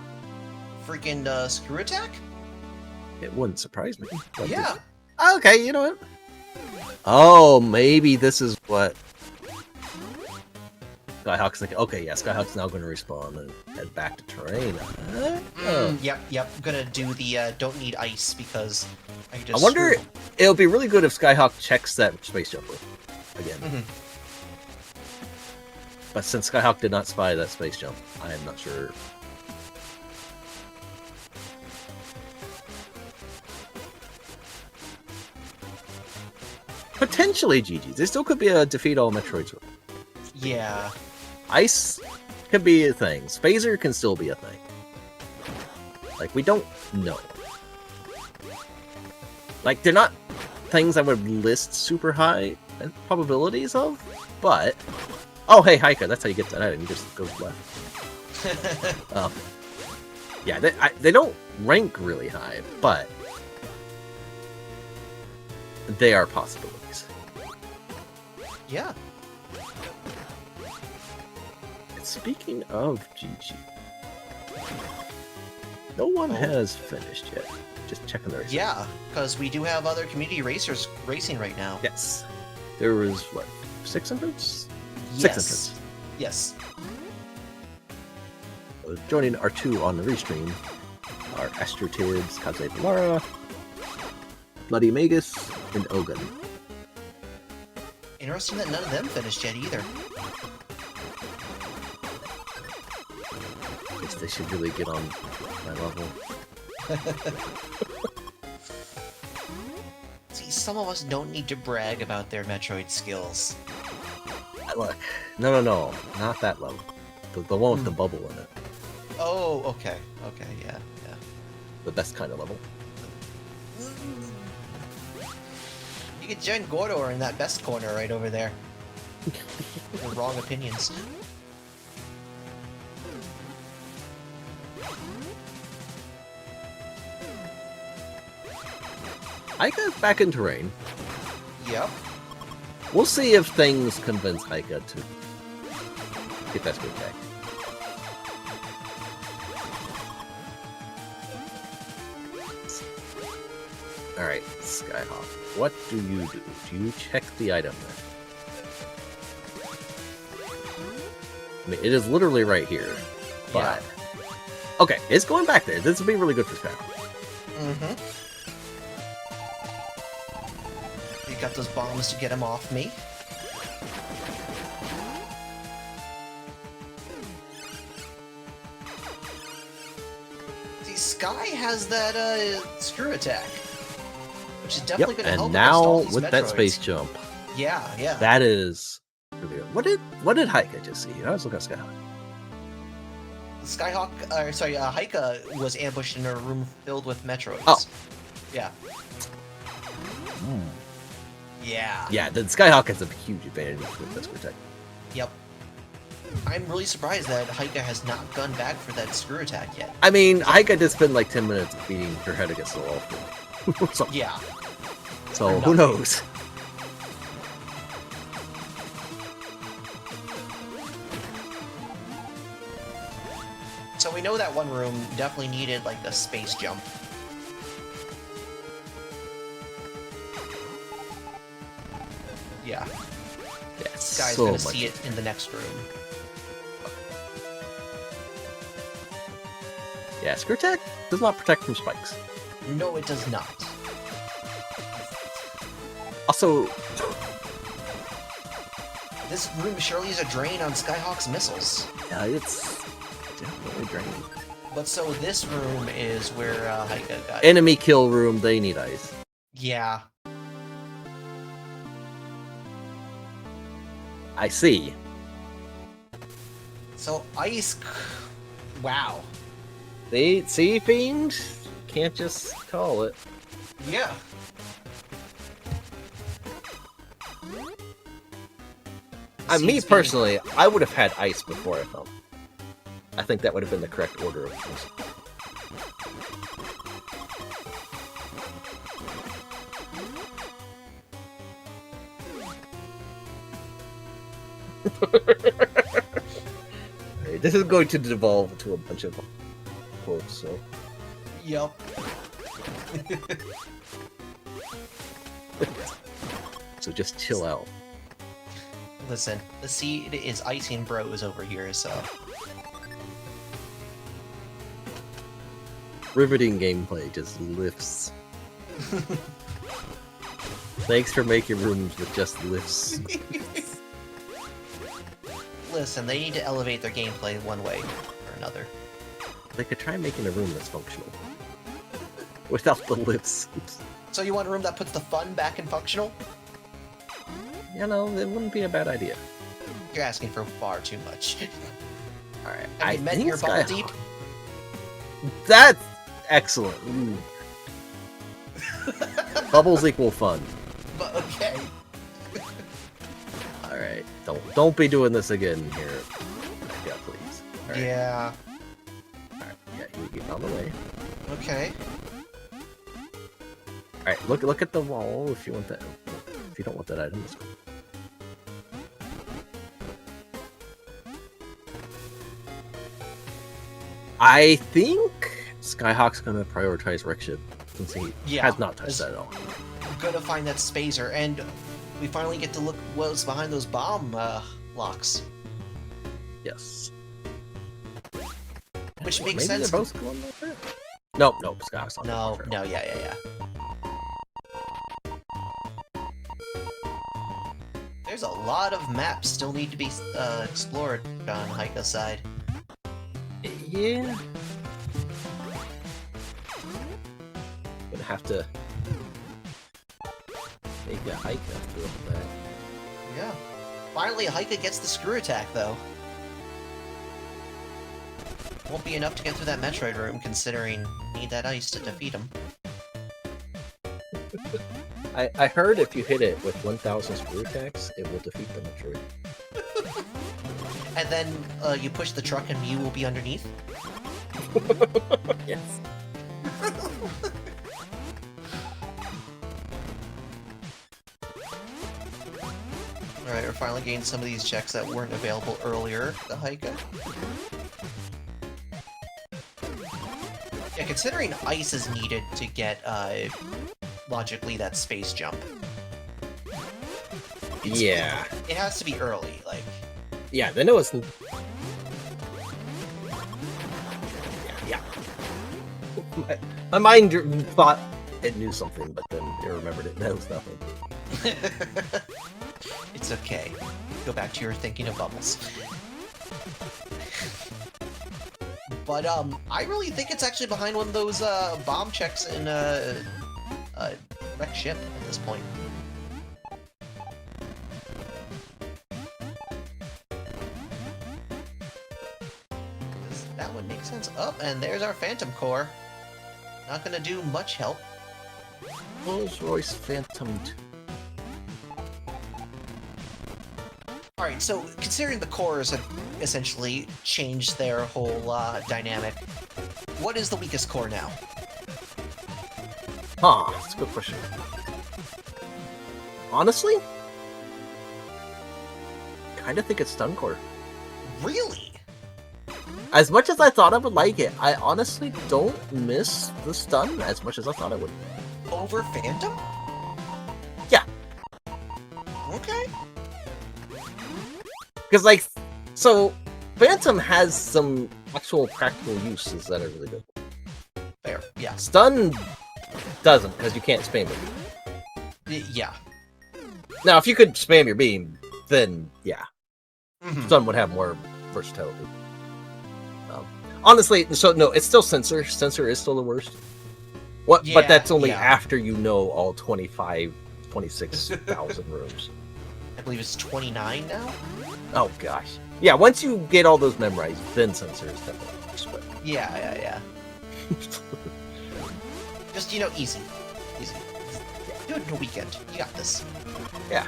freaking screw attack? It wouldn't surprise me. Like, Yeah. Okay, you know what? Oh, maybe this is what Skyhawk's thinking. Okay, yeah, Skyhawk's now going to respawn and head back to terrain. Yep. I'm gonna do the don't need ice because I can I just. wonder. screw- It'll be really good if Skyhawk checks that space jumper again. Mhm. But since Skyhawk did not spy that space jump, I am not sure. Potentially GG's. There still could be a defeat all Metroids. Yeah. Ice could be a thing. Phaser can still be a thing. Like, we don't know. Like, they're not things I would list super high probabilities of, but... Oh, hey, Haika, that's how you get that item. You just go left. Yeah, they don't rank really high, but... they are possibilities. Yeah. And speaking of GG, no one has finished yet. Just checking their results. Yeah, because we do have other community racers racing right now. Yes. There was, what, 6 entrants? Yes. 6 entrants. Yes. Joining our 2 on the restream are Astro Tibbs, Kaze Pomara, Bloody Magus, and Ogun. Interesting that none of them finished yet either. Guess they should really get on my level. See, some of us don't need to brag about their Metroid skills. Look, no, not that level. The one with the bubble in it. Oh, okay, yeah. The best kind of level. You could join Gordor in that best corner right over there. The wrong opinions. Haika's back in terrain. Yep. We'll see if things convince Haika to get that screw attack. Alright, Skyhawk. What do you do? Do you check the item then? I mean, it is literally right here. But... Yeah. Okay, it's going back there. This will be really good for Skyhawk. Mm-hmm. You got those bombs to get him off me. See, Sky has that screw attack, which is definitely going to help. And now against all with these that Metroids. space jump, Yeah. that is really good. What did Haika just see? I was looking at Skyhawk. Haika was ambushed in a room filled with Metroids. Oh. Yeah. Yeah. Yeah, the Skyhawk has a huge advantage with this attack. Yep. I'm really surprised that Haika has not gone back for that screw attack yet. I mean, Haika did spend like 10 minutes beating her head against the wall. So Yeah. who knows? So we know that one room definitely needed like a space jump. Yeah. Yeah, This guy's so gonna much. see it in the next room. Yeah, screw attack does not protect from spikes. No, it does not. Also, This room surely is a drain on Skyhawk's missiles. yeah, it's definitely draining. But so this room is where Haika got. Enemy kill room, they need ice. Yeah. I see. So ice. Wow. They see Fiend? Can't just call it. Yeah. Me Seems personally, I would have had ice before I felt. I think that would have been the correct order of things. Alright, this is going to devolve into a bunch of quotes, so... Yep. So just chill out. Listen, the seed is icing bros over here, so. Riveting gameplay just lifts. Thanks for making rooms with just lifts. Listen, they need to elevate their gameplay one way or another. They could try making a room that's functional. Without the lifts. So you want a room that puts the fun back in functional? You know, it wouldn't be a bad idea. You're asking for far too much. Alright, Have you met your ball deep? That's excellent. Ooh. Bubbles equal fun. But okay. Alright, don't be doing this again here. Yeah, please. All right. Yeah. Alright, yeah, you get on the way. Okay. Alright, look at the wall if you want that. If you don't want that item, it's cool. I think Skyhawk's gonna prioritize Wreckship since he has not touched that at all. We're gonna find that spacer, and we finally get to look what's behind those bomb locks. Yes. Which Well, makes maybe sense. They're both going like that? No, Skyhawk's on No, that. no, yeah. There's a lot of maps still need to be explored on Haika's side. Yeah. Gonna have to make a hike after all that. Yeah. Finally, Haika gets the screw attack, though. Won't be enough to get through that Metroid room, considering you need that ice to defeat him. I heard if you hit it with 1,000 screw attacks, it will defeat the Metroid. And then you push the truck and you will be underneath? Yes. Alright, we're finally getting some of these checks that weren't available earlier, the Haika. Yeah, considering ice is needed to get, logically, that space jump. Yeah. It has to be early, like... Yeah, they know it's... Yeah. My mind thought it knew something, but then it remembered it knows nothing. It's okay. Go back to your thinking of bubbles. But, I really think it's actually behind one of those, bomb checks in, wrecked ship at this point. That would make sense. Oh, and there's our Phantom Core. Not gonna do much help. Rolls-Royce Phantom 2. Alright, so considering the cores have essentially changed their whole dynamic, what is the weakest core now? Huh, that's a good question. Honestly? Kinda think it's Stun Core. Really? As much as I thought I would like it, I honestly don't miss the stun as much as I thought I would. Over Phantom? Yeah. Okay. Because, like, so, Phantom has some actual practical uses that are really good. Fair, yeah. Stun doesn't, because you can't spam it. Yeah. Now, if you could spam your beam, then, yeah. Mm-hmm. Stun would have more versatility. Honestly, so no, it's still Sensor. Sensor is still the worst. What? Yeah, but that's only yeah. after you know all 26,000 rooms. I believe it's 29 now? Oh gosh. Yeah, once you get all those memorized, then Sensor is definitely the worst. But... Yeah. Just, you know, easy. Easy. Do it in a weekend. You got this. Yeah.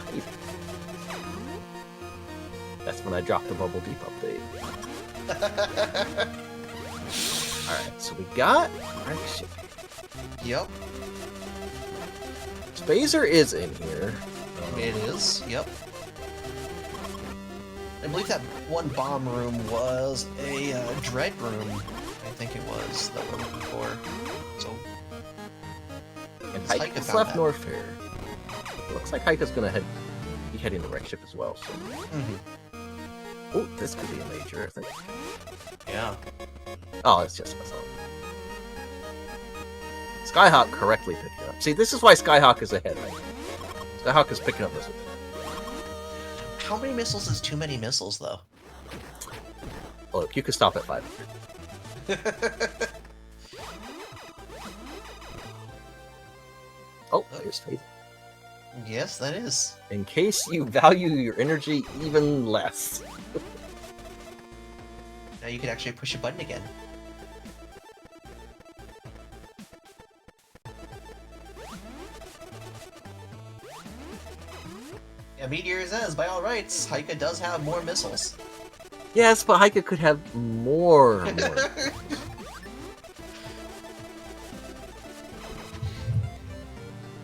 That's when I dropped the Bubble Deep update. Alright, so we got Ship. Yep. Spazer is in here. It is, yep. I believe that one bomb room was a dread room. I think it was that we're looking for. So, And Haika Haika's found left that. Norfair. It looks like Haika's gonna be heading to Wreck Ship as well. So. Oh, this could be a major, I think. Yeah. Oh, it's just myself. Skyhawk correctly picked it up. See, this is why Skyhawk is ahead. Right? Skyhawk is picking up missiles. How many missiles is too many missiles, though? Look, you can stop at 5. Oh, there's Faith. Yes, that is. In case you value your energy even less. Now you can actually push a button again. Yeah, Meteor says, by all rights, Haika does have more missiles. Yes, but Haika could have more.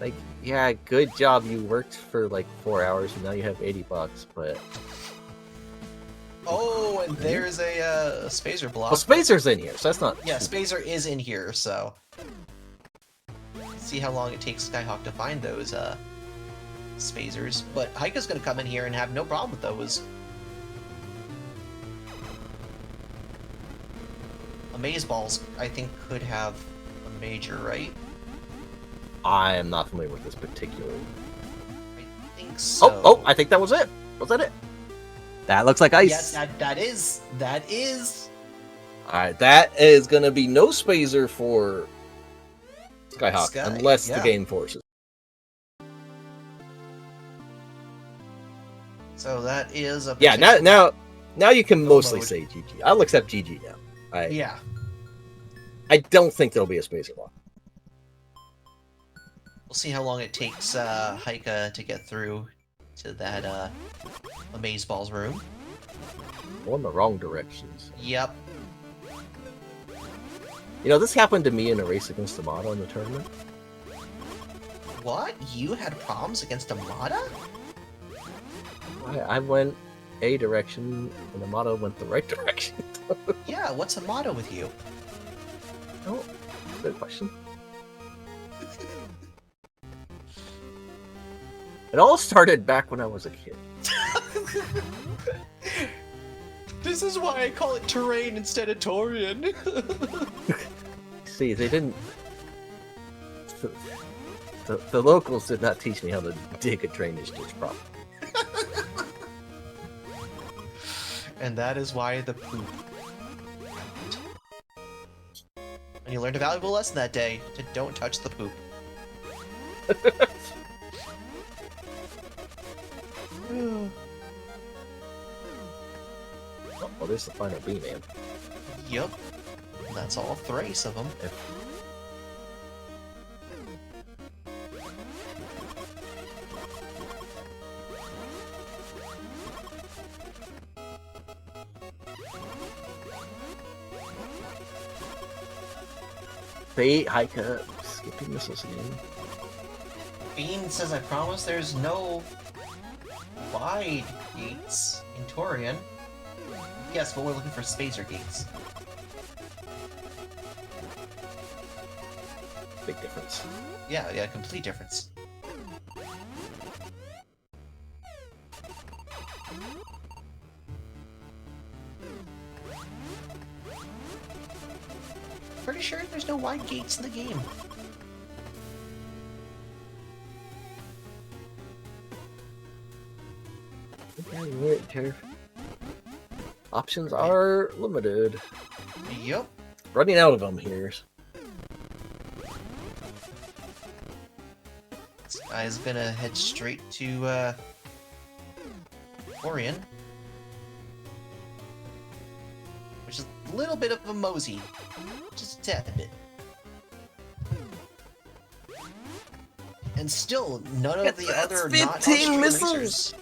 Like, yeah, good job. You worked for like 4 hours and now you have $80, but... Oh, and there's a Spazer block. Well, Spazer's in here, so that's not... Yeah, Spazer is in here, so... See how long it takes Skyhawk to find those, Spazers. But Haika's gonna come in here and have no problem with those. Amaze Balls, I think, could have a major, right? I am not familiar with this particularly. I think so. Oh, I think that was it. Was that it? That looks like ice. Yes, that is. Alright, that is gonna be no Spazer for Skyhawk, unless the game forces. So that is a... Yeah, now you can mostly mode. say GG. I'll accept GG now. Yeah. I don't think there'll be a Spazer block. We'll see how long it takes Haika to get through to that Amaze Balls room. Going the wrong directions. Yep. You know, this happened to me in a race against Amada in the tournament. What? You had problems against Amada? I went a direction, and Amato went the right direction. Yeah, what's a motto with you? Oh, good question. It all started back when I was a kid. This is why I call it terrain instead of Torian. See, they didn't... The locals did not teach me how to dig a drainage ditch properly. And that is why the poop. And you learned a valuable lesson that day, to don't touch the poop. Oh, there's the final B-man. Yup. That's all thrace of them. Fate, Haika, skipping missiles again. Bean says, I promise there's no wide gates in Torian. Yes, but we're looking for spacer gates. Big difference. Yeah, complete difference. Pretty sure there's no wide gates in the game. Yeah, you're right, Jeff. Options are limited. Yup. Running out of them here. This guy's gonna head straight to, Orion. Which is a little bit of a mosey. Just a tad bit. And still, none of the other not 15 missiles!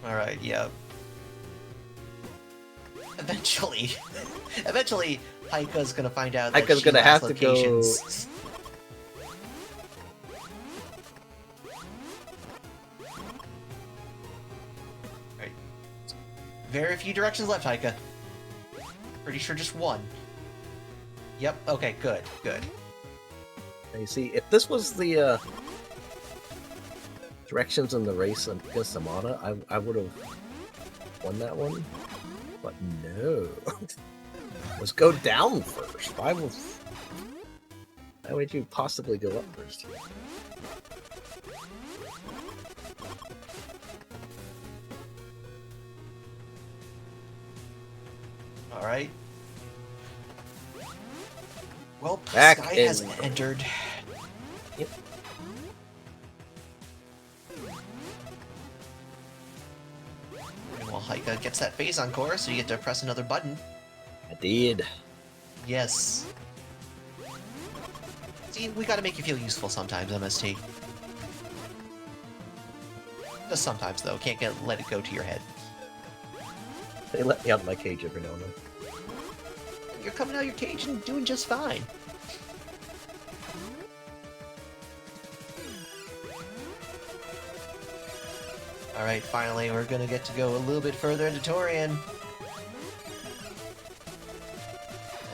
Alright, yeah. Eventually, Haika's gonna find out that Haika's gonna have to locations. Right. Very few directions left, Haika. Pretty sure just one. Yep, okay, good. Now you see, if this was the directions in the race against Amada, I would have won that one. But no. Let's go down first. Why would you possibly go up first? Alright. Well, Back Sky in. has entered. Yep. And while Haika gets that phase encore, so you get to press another button. I did. Yes. See, we gotta make you feel useful sometimes, MST. Just sometimes, though. Can't let it go to your head. They let me out of my cage every now and then. You're coming out of your cage and doing just fine. Alright, finally, we're gonna get to go a little bit further into Torian.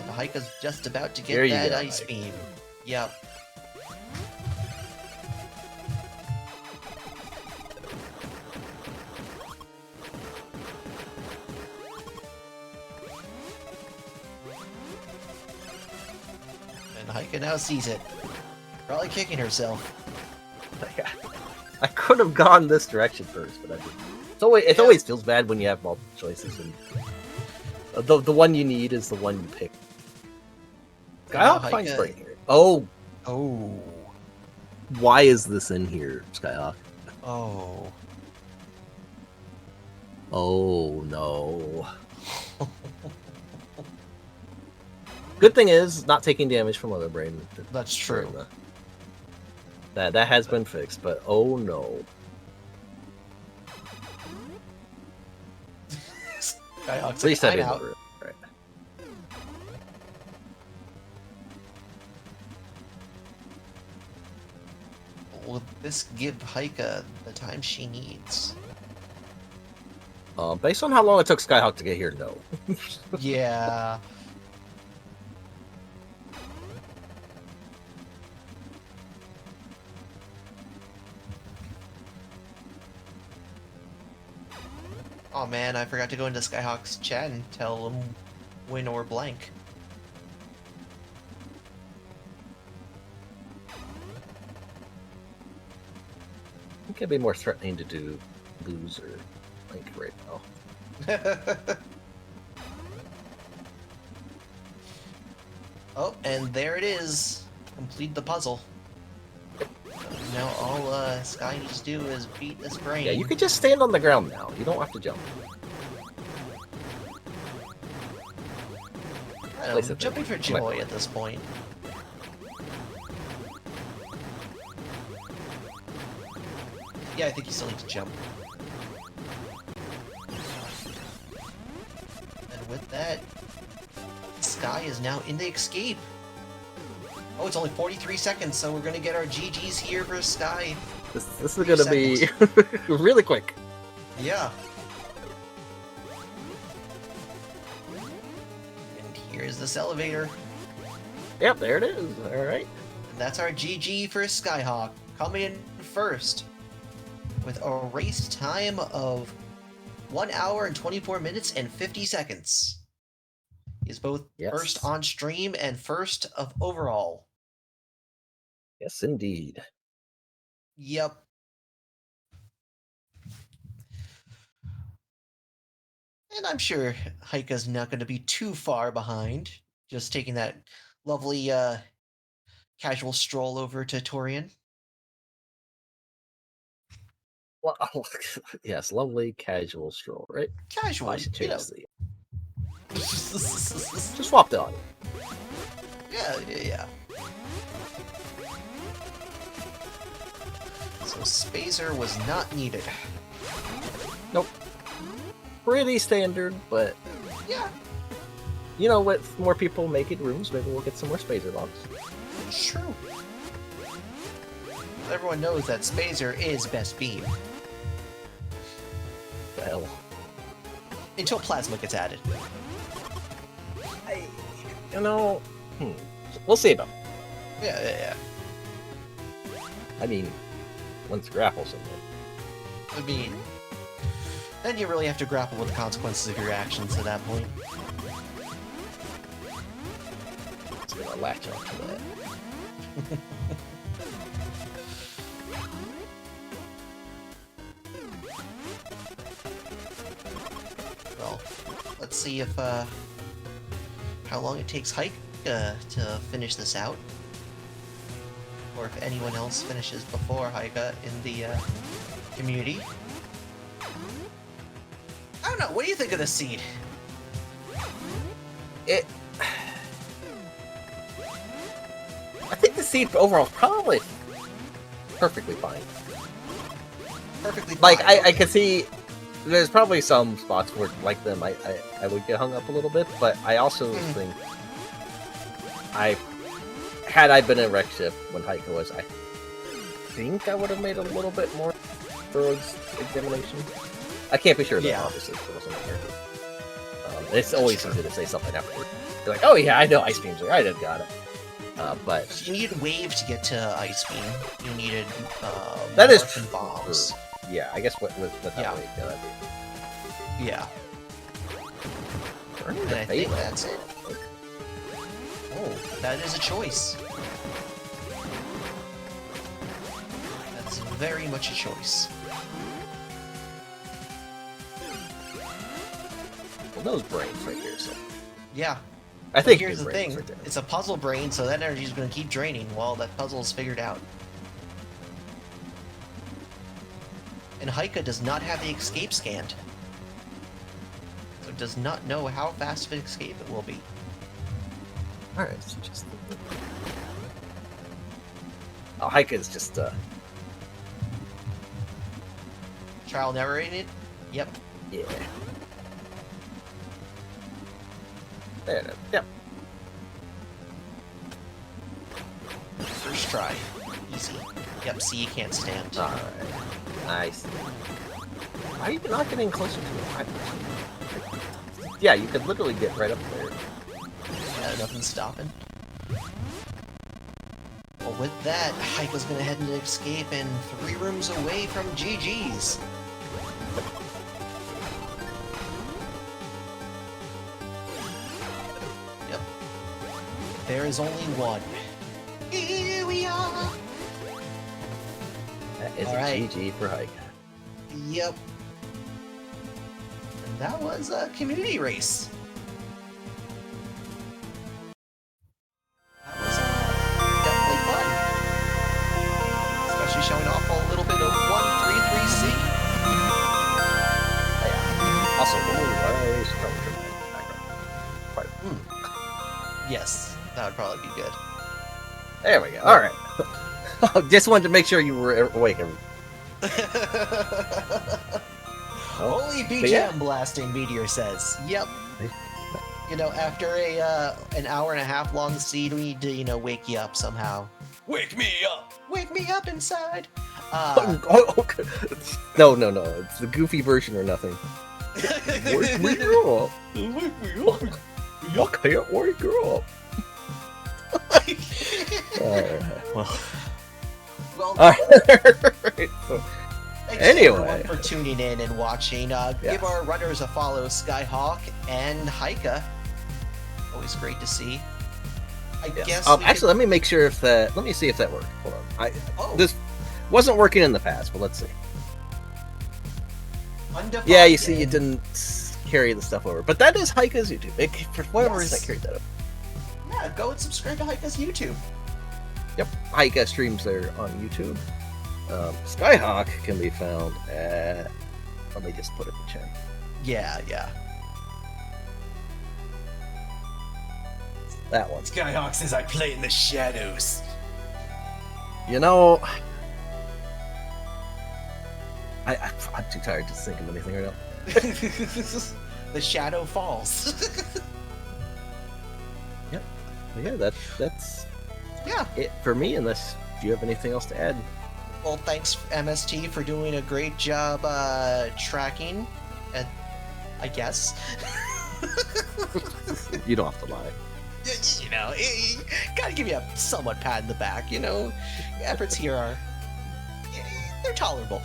And Haika's just about to get There you that go, ice Haika. beam. Yep. And Haika now sees it. Probably kicking herself. I could have gone this direction first, but I didn't. It always feels bad when you have multiple choices, and the one you need is the one you pick. Skyhawk finds Haika- break here. Oh, Oh. why is this in here, Skyhawk? Oh. Oh no. Good thing is not taking damage from Other Brain. That's true. That has been fixed, but oh no. Skyhawk's like, Reset I'm in the out. room. Right. Will this give Haika the time she needs? Based on how long it took Skyhawk to get here, no. Yeah. Oh man, I forgot to go into Skyhawk's chat and tell him win or blank. I think it'd be more threatening to do lose or Link right now. Oh, and there it is. Complete the puzzle. Now all Sky needs to do is beat this brain. Yeah, you could just stand on the ground now. You don't have to jump. I'm jumping for joy at this point. Yeah, I think you still need to jump. And with that, Sky is now in the escape. Oh, it's only 43 seconds, so we're gonna get our GGs here for Sky. This is gonna be really quick. Yeah. And here's this elevator. Yep, there it is. All right. And that's our GG for Skyhawk, coming in first with a race time of 1 hour and 24 minutes and 50 seconds. He's both first on stream and first of overall. Yes, indeed. Yep. And I'm sure Haika's not going to be too far behind, just taking that lovely casual stroll over to Torian. Well, yes, lovely casual stroll, right? Casual, I should change the. Yeah. Just swap the audio. Yeah. So Spazer was not needed. Nope. Pretty standard, but yeah. You know, with more people making rooms, maybe we'll get some more Spazer logs. True. Everyone knows that Spazer is best beam. Well, until Plasma gets added. We'll see about it. Yeah. I mean, once grapples in it. I mean, then you really have to grapple with the consequences of your actions at that point. It's gonna latch on to that. Well, let's see if how long it takes Hike to finish this out, or if anyone else finishes before Haika in the community. I don't know. What do you think of this seed? I think the seed overall is probably perfectly fine. Perfectly fine. Like, I could see there's probably some spots where, like them, I would get hung up a little bit, but I also think had I been in Wreck Shift when Haika was, I think I would have made a little bit more towards examination. I can't be sure though, obviously, if it wasn't a character. It's always easy to say something afterward. You're like, oh yeah, I know Ice Beams are right, I've got it. But you needed Wave to get to Ice Beam. You needed that is true. Bombs. Yeah, I guess with that Wave, that'd be. Yeah. And I think that's it. Oh, that is a choice. That's very much a choice. Well, those brains right here, so. Yeah. I think here's the thing. It's a puzzle brain, so that energy is going to keep draining while that puzzle is figured out. And Haika does not have the escape scanned. So it does not know how fast of an escape it will be. Alright, so just... Oh, Haika is just, Trial narrated? Yep. Yeah. There it is. Yep. First try. Easy. Yep, see, you can't stand. Alright. Nice. Why are you not getting closer to it? Yeah, you could literally get right up there. Yeah, nothing's stopping. Well, with that, Heiko's gonna head into escape and 3 rooms away from GG's. Yep. There is only one. Here we are! That is All a right. GG for Hike. Yep. And that was a community race. That was definitely fun. Especially showing off a little bit of 133C. Yeah. Also, I should probably turn my background. Yes, that would probably be good. There we go. All right. Just wanted to make sure you were awake. Holy BGM yeah. blasting, Meteor says. Yep. You know, after an hour and a half long seed, we need to, wake you up somehow. Wake me up! Wake me up inside! Okay. No. It's the goofy version or nothing. Wake me up. Wake me up! I can't wake her up. Well, All right. So, thanks anyway. everyone for tuning in and watching. Give our runners a follow, Skyhawk and Haika. Always great to see. I guess. Actually, let me make sure if that. Let me see if that worked. Hold on. This wasn't working in the past, but let's see. Undefined Yeah, you see, game. you didn't carry the stuff over, but that is Haika's YouTube. For whatever reason, I carried that up. Yeah, go and subscribe to Haika's YouTube. Yep, Haika streams there on YouTube. Skyhawk can be found at. Let me just put it in chat. Yeah. That one. Skyhawk says I play in the shadows. You know, I'm too tired to think of anything right now. The shadow falls. Yeah, that's Yeah. it for me. Unless you have anything else to add. Well, thanks MST for doing a great job tracking. I guess. You don't have to lie. Gotta give you a somewhat pat in the back. Efforts here are they're tolerable.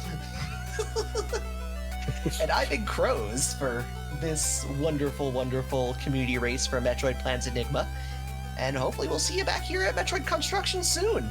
And I've been Crows for this wonderful, wonderful community race for Metroid Plans Enigma. And hopefully we'll see you back here at Metroid Construction soon.